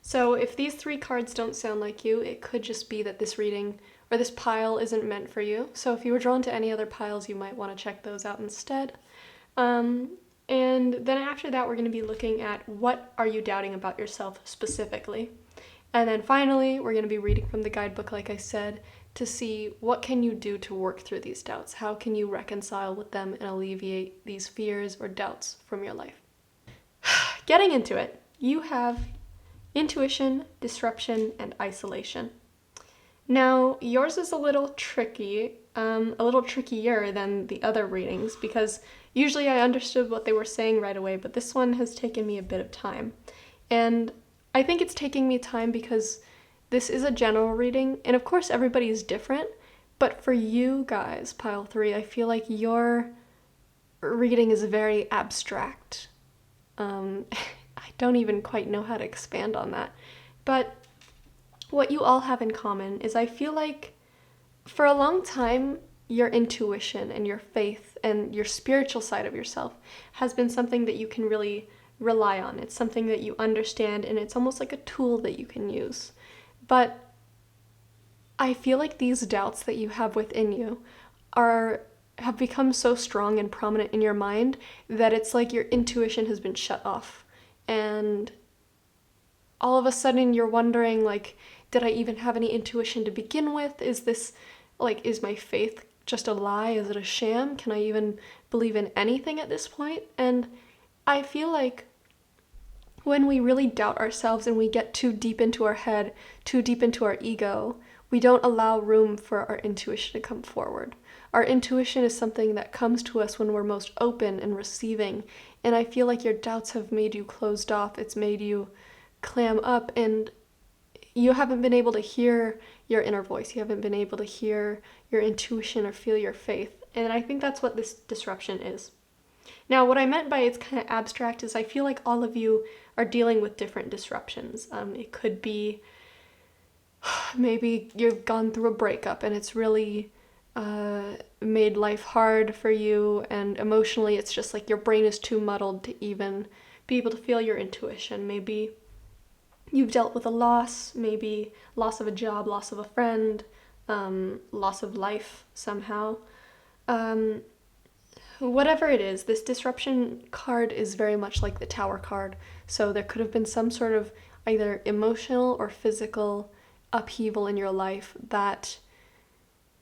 So if these 3 cards don't sound like you, it could just be that this reading or this pile isn't meant for you. So if you were drawn to any other piles, you might want to check those out instead. And then after that, we're going to be looking at what are you doubting about yourself specifically. And then finally, we're going to be reading from the guidebook, like I said, to see what can you do to work through these doubts. How can you reconcile with them and alleviate these fears or doubts from your life? Getting into it, you have intuition, disruption, and isolation. Now, yours is a little tricky, a little trickier than the other readings, because usually I understood what they were saying right away, but this one has taken me a bit of time. And I think it's taking me time because this is a general reading, and of course everybody is different, but for you guys, Pile 3, I feel like your reading is very abstract. I don't even quite know how to expand on that, but what you all have in common is I feel like for a long time, your intuition and your faith and your spiritual side of yourself has been something that you can really rely on. It's something that you understand, and it's almost like a tool that you can use. But I feel like these doubts that you have within you have become so strong and prominent in your mind that it's like your intuition has been shut off. And all of a sudden you're wondering, like, did I even have any intuition to begin with? Is this, like, is my faith just a lie? Is it a sham? Can I even believe in anything at this point? And I feel like when we really doubt ourselves and we get too deep into our head, too deep into our ego, we don't allow room for our intuition to come forward. Our intuition is something that comes to us when we're most open and receiving. And I feel like your doubts have made you closed off. It's made you clam up, and you haven't been able to hear your inner voice. You haven't been able to hear your intuition or feel your faith. And I think that's what this disruption is. Now, what I meant by it's kind of abstract is I feel like all of you are dealing with different disruptions. It could be maybe you've gone through a breakup and it's really made life hard for you, and emotionally it's just like your brain is too muddled to even be able to feel your intuition. Maybe you've dealt with a loss, maybe loss of a job, loss of a friend, loss of life somehow. Whatever it is, this disruption card is very much like the Tower card. So there could have been some sort of either emotional or physical upheaval in your life that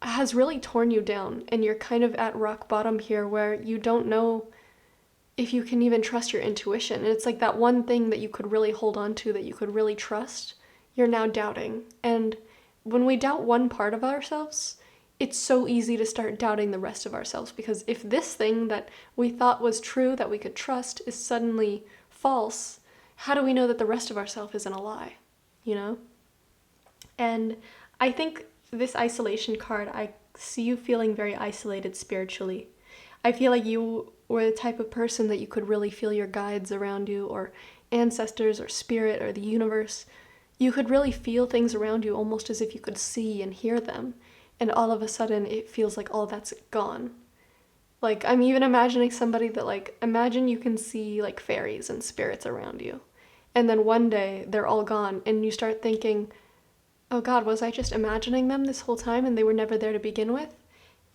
has really torn you down, and you're kind of at rock bottom here where you don't know if you can even trust your intuition. And it's like that one thing that you could really hold on to, that you could really trust, you're now doubting. And when we doubt one part of ourselves, it's so easy to start doubting the rest of ourselves, because if this thing that we thought was true, that we could trust, is suddenly false, how do we know that the rest of ourselves isn't a lie, you know? And I think this isolation card, I see you feeling very isolated spiritually. I feel like you were the type of person that you could really feel your guides around you, or ancestors, or spirit, or the universe. You could really feel things around you almost as if you could see and hear them. And all of a sudden it feels like all that's gone. Like, I'm even imagining somebody that, like, imagine you can see like fairies and spirits around you. And then one day they're all gone and you start thinking, oh God, was I just imagining them this whole time and they were never there to begin with?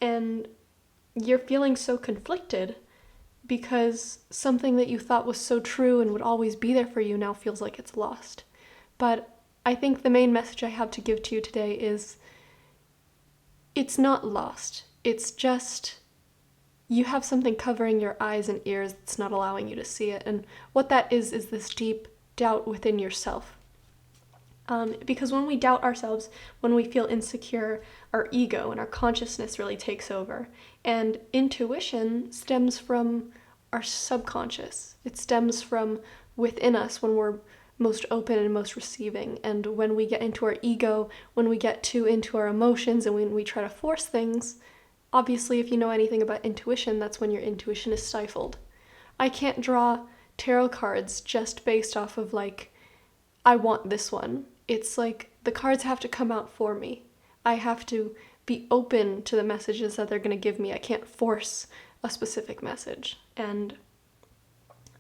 And you're feeling so conflicted because something that you thought was so true and would always be there for you now feels like it's lost. But I think the main message I have to give to you today is it's not lost. It's just you have something covering your eyes and ears that's not allowing you to see it. And what that is this deep doubt within yourself. Because when we doubt ourselves, when we feel insecure, our ego and our consciousness really takes over. And intuition stems from our subconscious. It stems from within us when we're most open and most receiving. And when we get into our ego, when we get too into our emotions, and when we try to force things, obviously if you know anything about intuition, that's when your intuition is stifled. I can't draw tarot cards just based off of like, I want this one. It's like the cards have to come out for me. I have to be open to the messages that they're going to give me. I can't force a specific message. And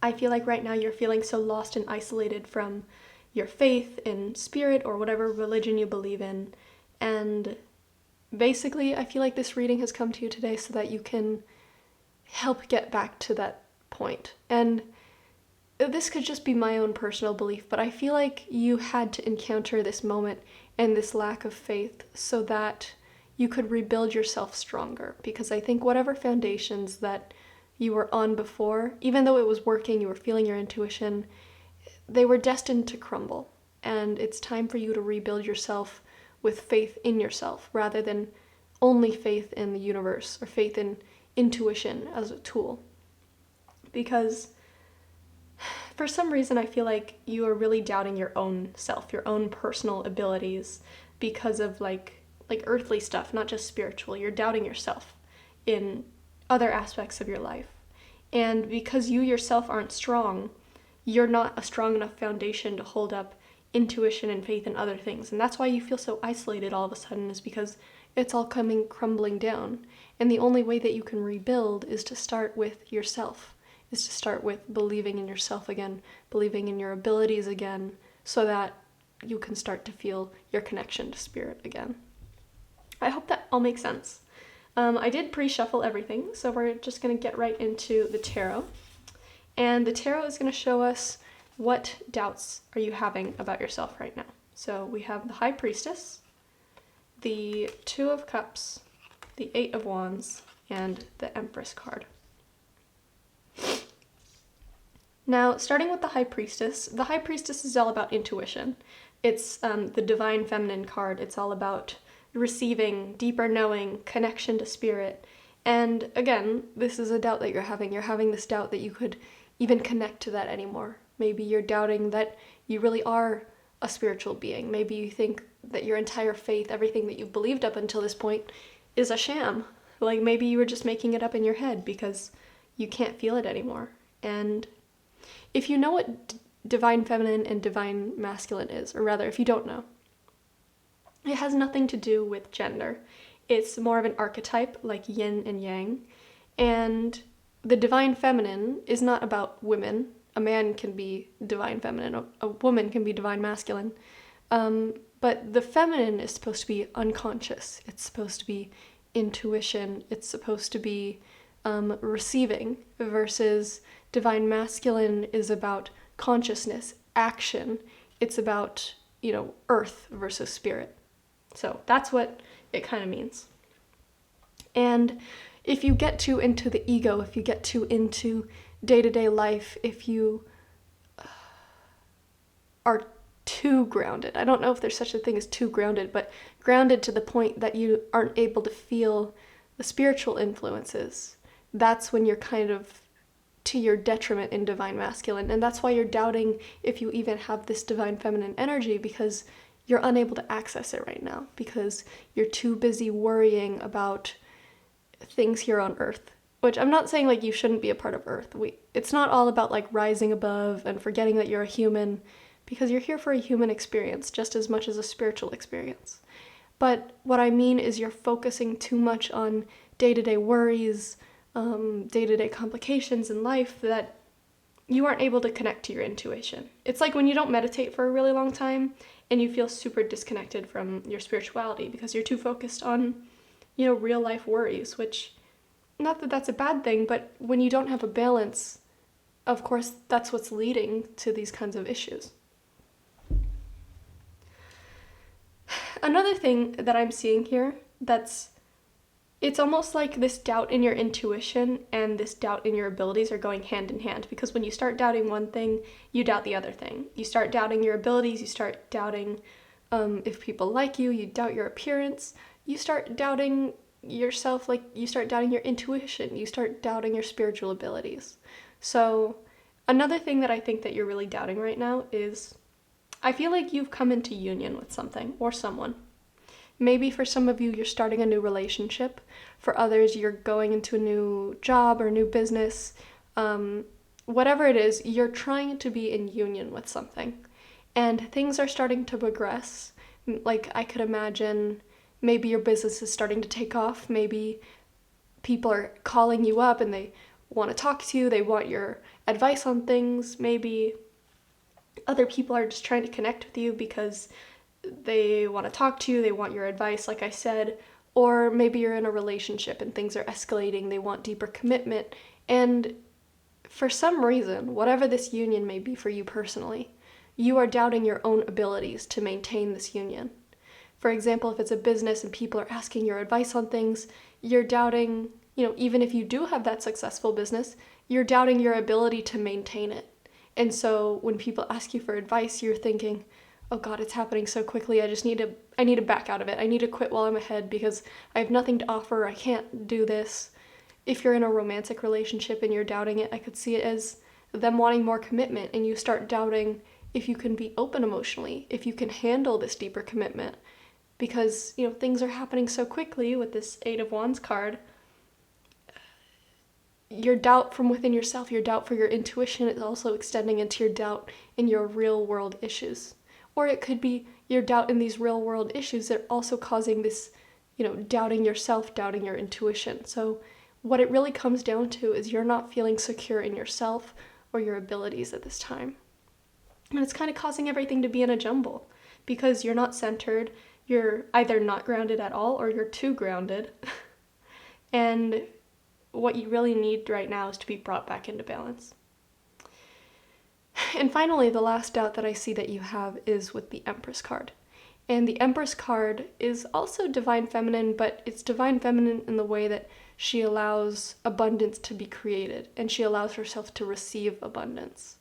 I feel like right now you're feeling so lost and isolated from your faith in spirit or whatever religion you believe in. And basically, I feel like this reading has come to you today so that you can help get back to that point. And this could just be my own personal belief, but I feel like you had to encounter this moment and this lack of faith so that you could rebuild yourself stronger. Because I think whatever foundations that you were on before, even though it was working, you were feeling your intuition, they were destined to crumble. And it's time for you to rebuild yourself with faith in yourself rather than only faith in the universe or faith in intuition as a tool. Because for some reason I feel like you are really doubting your own self, your own personal abilities because of like earthly stuff, not just spiritual. You're doubting yourself in other aspects of your life. And because you yourself aren't strong, you're not a strong enough foundation to hold up intuition and faith in other things. And that's why you feel so isolated all of a sudden, is because it's all coming crumbling down. And the only way that you can rebuild is to start with yourself, is to start with believing in yourself again, believing in your abilities again, so that you can start to feel your connection to spirit again. I hope that all makes sense. I did pre-shuffle everything, so we're just going to get right into the tarot. And the tarot is going to show us what doubts are you having about yourself right now. So we have the High Priestess, the Two of Cups, the Eight of Wands, and the Empress card. Now, starting with the High Priestess is all about intuition. It's the Divine Feminine card. It's all about receiving, deeper knowing, connection to spirit. And again, this is a doubt that you're having. You're having this doubt that you could even connect to that anymore. Maybe you're doubting that you really are a spiritual being. Maybe you think that your entire faith, everything that you've believed up until this point, is a sham. Like maybe you were just making it up in your head because you can't feel it anymore. And if you know what divine feminine and divine masculine is, or rather, if you don't know, it has nothing to do with gender. It's more of an archetype, like yin and yang. And the divine feminine is not about women. A man can be divine feminine, a woman can be divine masculine. But the feminine is supposed to be unconscious. It's supposed to be intuition. It's supposed to be receiving, versus divine masculine is about consciousness, action. It's about, earth versus spirit. So that's what it kind of means. And if you get too into the ego, if you get too into day-to-day life, if you are too grounded, I don't know if there's such a thing as too grounded, but grounded to the point that you aren't able to feel the spiritual influences, that's when you're kind of to your detriment in divine masculine. And that's why you're doubting if you even have this divine feminine energy, because you're unable to access it right now, because you're too busy worrying about things here on earth. Which I'm not saying like you shouldn't be a part of earth. It's not all about like rising above and forgetting that you're a human, because you're here for a human experience just as much as a spiritual experience. But what I mean is you're focusing too much on day-to-day worries, day-to-day complications in life, that you aren't able to connect to your intuition. It's like when you don't meditate for a really long time and you feel super disconnected from your spirituality because you're too focused on, real life worries, which, not that that's a bad thing, but when you don't have a balance, of course, that's what's leading to these kinds of issues. Another thing that I'm seeing here it's almost like this doubt in your intuition and this doubt in your abilities are going hand in hand, because when you start doubting one thing, you doubt the other thing. You start doubting your abilities, you start doubting if people like you, you doubt your appearance, you start doubting yourself, like you start doubting your intuition, you start doubting your spiritual abilities. So another thing that I think that you're really doubting right now is, I feel like you've come into union with something or someone. Maybe for some of you, you're starting a new relationship. For others, you're going into a new job or new business. Whatever it is, you're trying to be in union with something. And things are starting to progress. Like, I could imagine maybe your business is starting to take off. Maybe people are calling you up and they want to talk to you. They want your advice on things. Maybe other people are just trying to connect with you because they want to talk to you, they want your advice, like I said. Or maybe you're in a relationship and things are escalating, they want deeper commitment. And for some reason, whatever this union may be for you personally, you are doubting your own abilities to maintain this union. For example, if it's a business and people are asking your advice on things, you're doubting, even if you do have that successful business, you're doubting your ability to maintain it. And so when people ask you for advice, you're thinking, oh God, it's happening so quickly, I need to back out of it. I need to quit while I'm ahead because I have nothing to offer, I can't do this. If you're in a romantic relationship and you're doubting it, I could see it as them wanting more commitment, and you start doubting if you can be open emotionally, if you can handle this deeper commitment. Because, things are happening so quickly with this Eight of Wands card. Your doubt from within yourself, your doubt for your intuition is also extending into your doubt in your real world issues. Or it could be your doubt in these real world issues that are also causing this, doubting yourself, doubting your intuition. So what it really comes down to is you're not feeling secure in yourself or your abilities at this time. And it's kind of causing everything to be in a jumble because you're not centered, you're either not grounded at all or you're too grounded. And what you really need right now is to be brought back into balance. And finally, the last doubt that I see that you have is with the Empress card. And the Empress card is also divine feminine, but it's divine feminine in the way that she allows abundance to be created and she allows herself to receive abundance.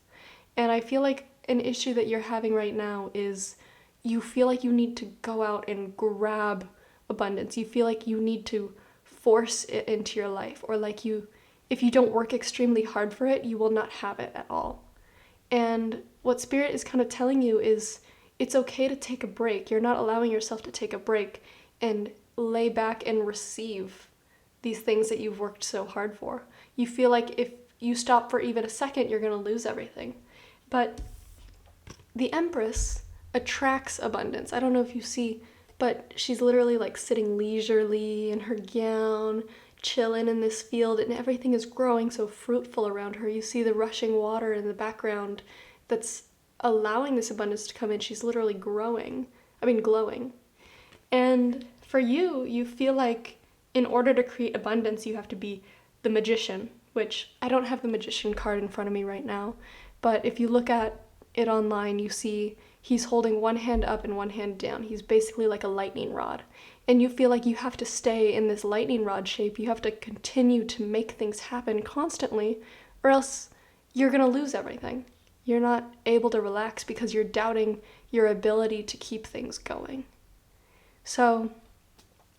And I feel like an issue that you're having right now is you feel like you need to go out and grab abundance. You feel like you need to force it into your life, or like if you don't work extremely hard for it, you will not have it at all. And what Spirit is kind of telling you is it's okay to take a break. You're not allowing yourself to take a break and lay back and receive these things that you've worked so hard for. You feel like if you stop for even a second, you're going to lose everything. But the Empress attracts abundance. I don't know if you see, but she's literally like sitting leisurely in her gown, chilling in this field, and everything is growing so fruitful around her. You see the rushing water in the background that's allowing this abundance to come in. She's literally glowing. And for you, you feel like in order to create abundance, you have to be the magician, which I don't have the magician card in front of me right now, but if you look at it online, you see he's holding one hand up and one hand down. He's basically like a lightning rod. And you feel like you have to stay in this lightning rod shape. You have to continue to make things happen constantly, or else you're going to lose everything. You're not able to relax because you're doubting your ability to keep things going. So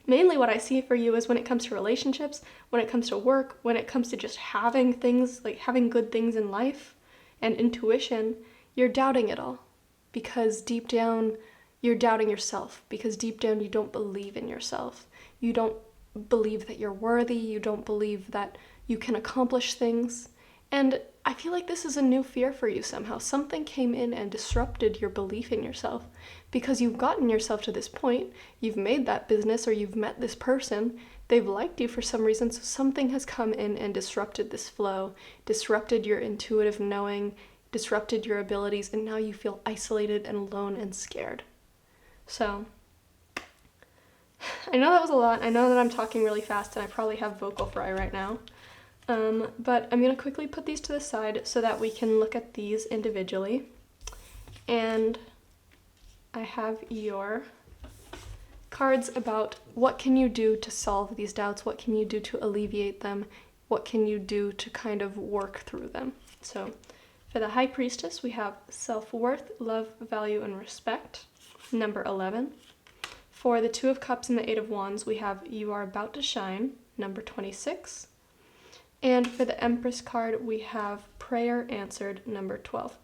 mainly what I see for you is when it comes to relationships, when it comes to work, when it comes to just having things, like having good things in life and intuition, you're doubting it all. Because deep down, you're doubting yourself. Because deep down, you don't believe in yourself. You don't believe that you're worthy. You don't believe that you can accomplish things. And I feel like this is a new fear for you somehow. Something came in and disrupted your belief in yourself. Because you've gotten yourself to this point, you've made that business, or you've met this person, they've liked you for some reason, so something has come in and disrupted this flow, disrupted your intuitive knowing, disrupted your abilities, and now you feel isolated and alone and scared. So, I know that was a lot. I know that I'm talking really fast and I probably have vocal fry right now. But I'm going to quickly put these to the side so that we can look at these individually. And I have your cards about what can you do to solve these doubts, what can you do to alleviate them, what can you do to kind of work through them. So for the High Priestess, we have self-worth, love, value, and respect, number 11. For the Two of Cups and the Eight of Wands, we have you are about to shine, number 26. And for the Empress card, we have prayer answered, number 12.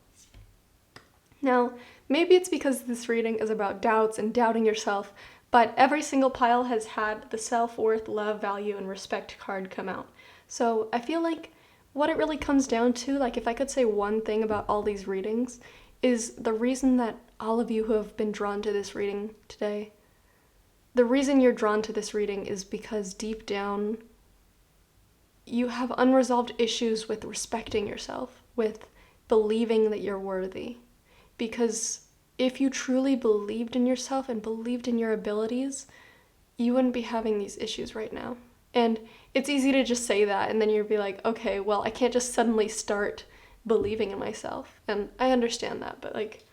Now, maybe it's because this reading is about doubts and doubting yourself, but every single pile has had the self-worth, love, value, and respect card come out. So I feel like what it really comes down to, like if I could say one thing about all these readings, is the reason that all of you who have been drawn to this reading today, the reason you're drawn to this reading is because deep down you have unresolved issues with respecting yourself, with believing that you're worthy. Because if you truly believed in yourself and believed in your abilities, you wouldn't be having these issues right now. And it's easy to just say that and then you'd be like, okay, well, I can't just suddenly start believing in myself. And I understand that, but like,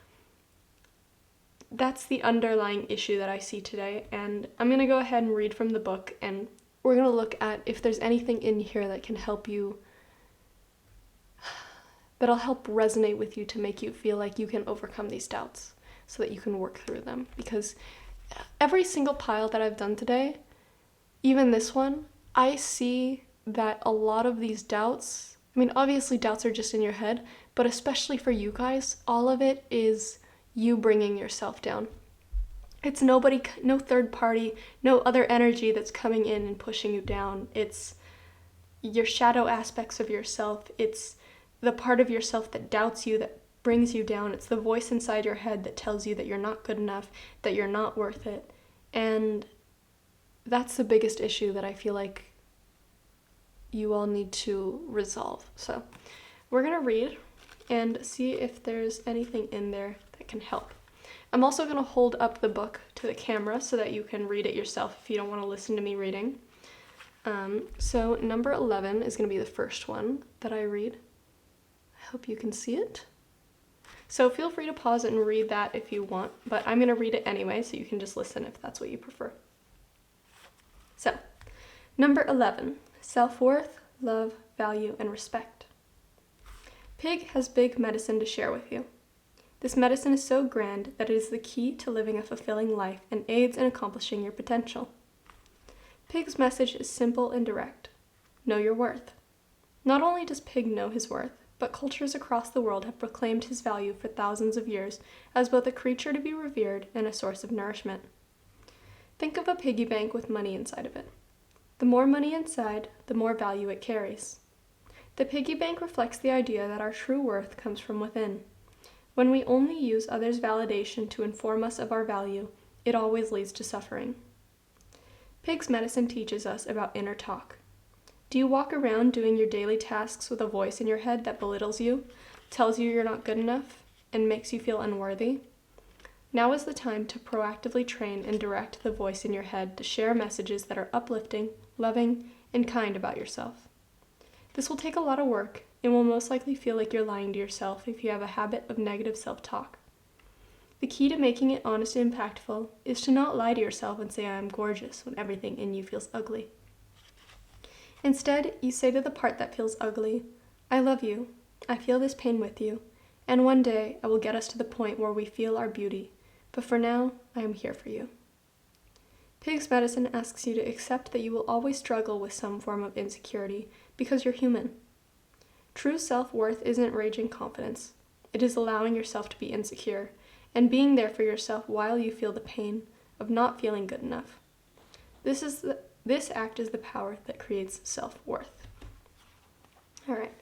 that's the underlying issue that I see today. And I'm going to go ahead and read from the book, and we're going to look at if there's anything in here that can help you, that'll help resonate with you to make you feel like you can overcome these doubts so that you can work through them. Because every single pile that I've done today, even this one, I see that a lot of these doubts, I mean, obviously doubts are just in your head, but especially for you guys, all of it is you bringing yourself down. It's nobody, no third party, no other energy that's coming in and pushing you down. It's your shadow aspects of yourself. It's the part of yourself that doubts you, that brings you down. It's the voice inside your head that tells you that you're not good enough, that you're not worth it. And that's the biggest issue that I feel like you all need to resolve. So we're going to read and see if there's anything in there that can help. I'm also going to hold up the book to the camera so that you can read it yourself if you don't want to listen to me reading. So number 11 is going to be the first one that I read. I hope you can see it. So feel free to pause and read that if you want, but I'm going to read it anyway, so you can just listen if that's what you prefer. So, number 11, self-worth, love, value, and respect. Pig has big medicine to share with you. This medicine is so grand that it is the key to living a fulfilling life and aids in accomplishing your potential. Pig's message is simple and direct. Know your worth. Not only does Pig know his worth, but cultures across the world have proclaimed his value for thousands of years as both a creature to be revered and a source of nourishment. Think of a piggy bank with money inside of it. The more money inside, the more value it carries. The piggy bank reflects the idea that our true worth comes from within. When we only use others' validation to inform us of our value, it always leads to suffering. Pig's medicine teaches us about inner talk. Do you walk around doing your daily tasks with a voice in your head that belittles you, tells you you're not good enough, and makes you feel unworthy? Now is the time to proactively train and direct the voice in your head to share messages that are uplifting, loving, and kind about yourself. This will take a lot of work and will most likely feel like you're lying to yourself if you have a habit of negative self-talk. The key to making it honest and impactful is to not lie to yourself and say, "I am gorgeous," when everything in you feels ugly. Instead, you say to the part that feels ugly, "I love you, I feel this pain with you, and one day I will get us to the point where we feel our beauty, but for now, I am here for you." Pig's medicine asks you to accept that you will always struggle with some form of insecurity because you're human. True self-worth isn't raging confidence. It is allowing yourself to be insecure and being there for yourself while you feel the pain of not feeling good enough. This act is the power that creates self-worth. All right,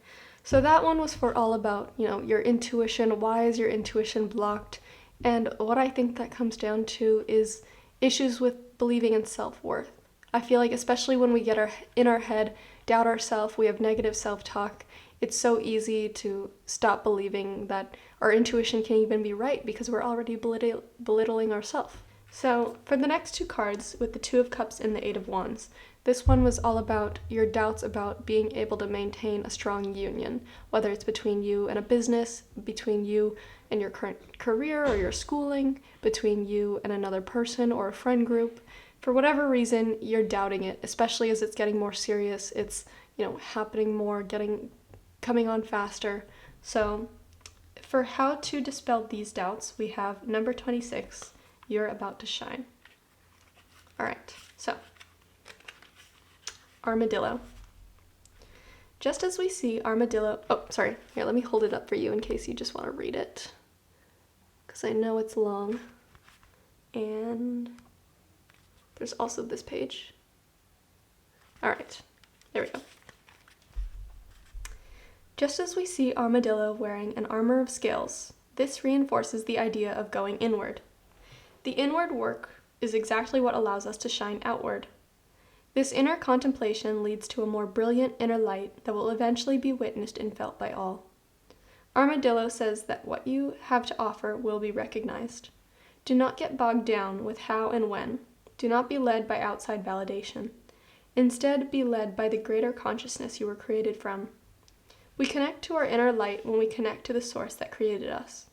so that one was for all about, your intuition. Why is your intuition blocked? And what I think that comes down to is issues with believing in self-worth. I feel like especially when we get in our head, doubt ourselves, we have negative self-talk, it's so easy to stop believing that our intuition can even be right because we're already belittling ourselves. So for the next two cards, with the Two of Cups and the Eight of Wands, this one was all about your doubts about being able to maintain a strong union, whether it's between you and a business, between you and your current career or your schooling, between you and another person or a friend group. For whatever reason, you're doubting it, especially as it's getting more serious. It's, happening more, coming on faster. So for how to dispel these doubts, we have number 26. You're about to shine. All right, so armadillo. Just as we see armadillo, here, let me hold it up for you in case you just want to read it, because I know it's long. And there's also this page. All right, there we go. Just as we see armadillo wearing an armor of scales, this reinforces the idea of going inward. The inward work is exactly what allows us to shine outward. This inner contemplation leads to a more brilliant inner light that will eventually be witnessed and felt by all. Armadillo says that what you have to offer will be recognized. Do not get bogged down with how and when. Do not be led by outside validation. Instead, be led by the greater consciousness you were created from. We connect to our inner light when we connect to the source that created us.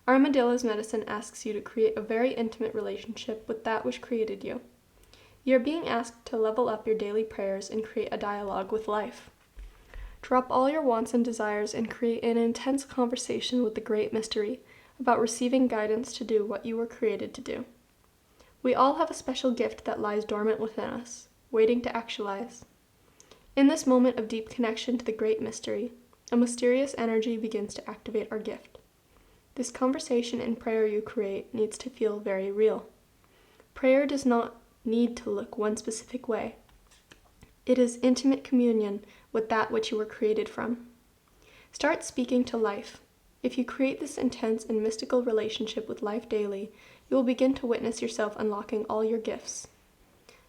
Armadillo's medicine asks you to create a very intimate relationship with that which created you. You are being asked to level up your daily prayers and create a dialogue with life. Drop all your wants and desires and create an intense conversation with the great mystery about receiving guidance to do what you were created to do. We all have a special gift that lies dormant within us, waiting to actualize. In this moment of deep connection to the great mystery, a mysterious energy begins to activate our gift. This conversation and prayer you create needs to feel very real. Prayer does not need to look one specific way. It is intimate communion with that which you were created from. Start speaking to life. If you create this intense and mystical relationship with life daily, you will begin to witness yourself unlocking all your gifts.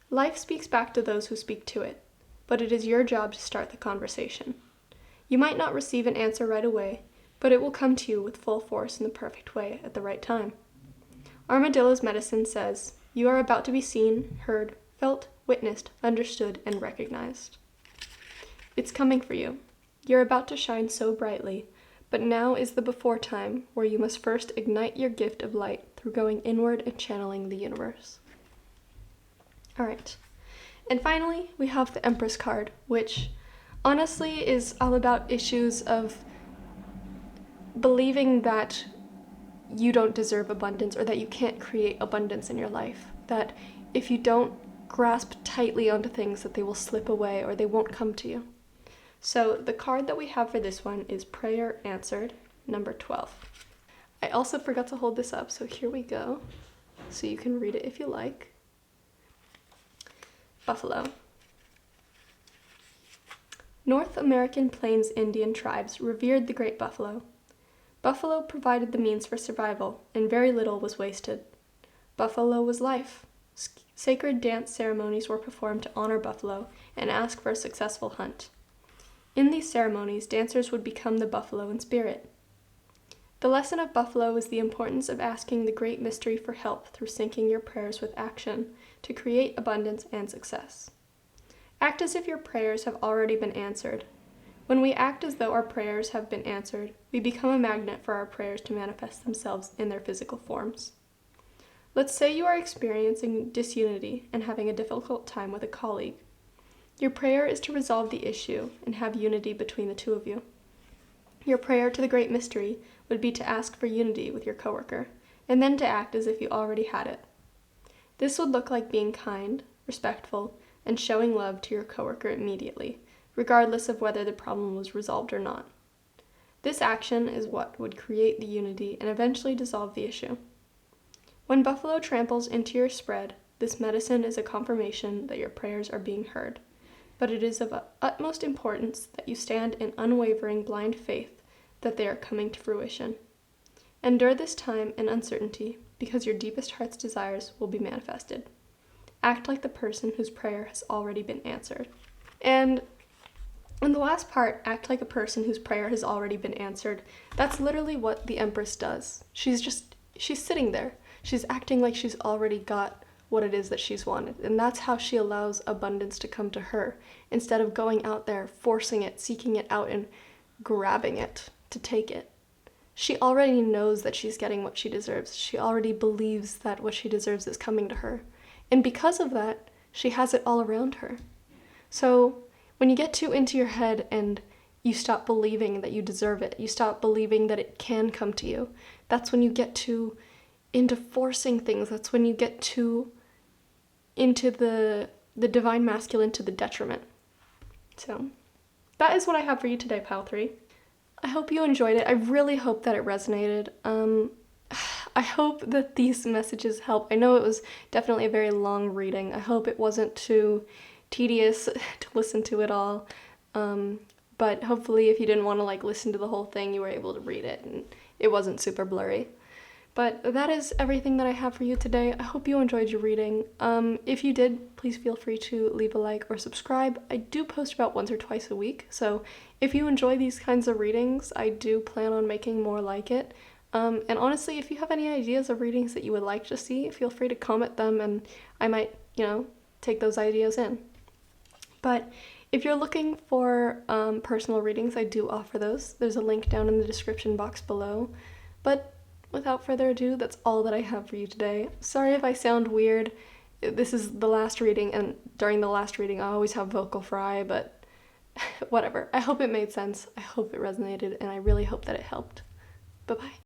Life speaks back to those who speak to it, but it is your job to start the conversation. You might not receive an answer right away, but it will come to you with full force in the perfect way at the right time. Armadillo's medicine says, you are about to be seen, heard, felt, witnessed, understood, and recognized. It's coming for you. You're about to shine so brightly, But now is the before time, where you must first ignite your gift of light through going inward and channeling the universe. All right. And finally, we have the Empress card, which honestly is all about issues of believing that you don't deserve abundance or that you can't create abundance in your life. That if you don't grasp tightly onto things, that they will slip away or they won't come to you. So the card that we have for this one is Prayer Answered, number 12. I also forgot to hold this up, so here we go. So you can read it if you like. Buffalo. North American Plains Indian tribes revered the great buffalo. Buffalo provided the means for survival, and very little was wasted. Buffalo was life. Sacred dance ceremonies were performed to honor buffalo and ask for a successful hunt. In these ceremonies, dancers would become the buffalo in spirit. The lesson of buffalo is the importance of asking the great mystery for help through syncing your prayers with action to create abundance and success. Act as if your prayers have already been answered. When we act as though our prayers have been answered, we become a magnet for our prayers to manifest themselves in their physical forms. Let's say you are experiencing disunity and having a difficult time with a colleague. Your prayer is to resolve the issue and have unity between the two of you. Your prayer to the great mystery would be to ask for unity with your coworker, and then to act as if you already had it. This would look like being kind, respectful, and showing love to your coworker immediately, regardless of whether the problem was resolved or not. This action is what would create the unity and eventually dissolve the issue. When buffalo tramples into your spread, this medicine is a confirmation that your prayers are being heard, but it is of utmost importance that you stand in unwavering blind faith that they are coming to fruition. Endure this time in uncertainty, because your deepest heart's desires will be manifested. Act like the person whose prayer has already been answered. And in the last part, act like a person whose prayer has already been answered, that's literally what the Empress does. She's sitting there. She's acting like she's already got what it is that she's wanted. And that's how she allows abundance to come to her, instead of going out there, forcing it, seeking it out, and grabbing it to take it. She already knows that she's getting what she deserves. She already believes that what she deserves is coming to her. And because of that, she has it all around her. So when you get too into your head and you stop believing that you deserve it, you stop believing that it can come to you, that's when you get too into forcing things. That's when you get too into the divine masculine to the detriment. So that is what I have for you today, Pile 3. I hope you enjoyed it. I really hope that it resonated. I hope that these messages help. I know it was definitely a very long reading. I hope it wasn't too tedious to listen to it all. But hopefully if you didn't want to listen to the whole thing, you were able to read it and it wasn't super blurry. But that is everything that I have for you today. I hope you enjoyed your reading. If you did, please feel free to leave a like or subscribe. I do post about once or twice a week, so if you enjoy these kinds of readings, I do plan on making more like it. And honestly, if you have any ideas of readings that you would like to see, feel free to comment them and I might, take those ideas in. But if you're looking for personal readings, I do offer those. There's a link down in the description box below. But without further ado, that's all that I have for you today. Sorry if I sound weird. This is the last reading, and during the last reading I always have vocal fry, but whatever. I hope it made sense. I hope it resonated, and I really hope that it helped. Bye-bye.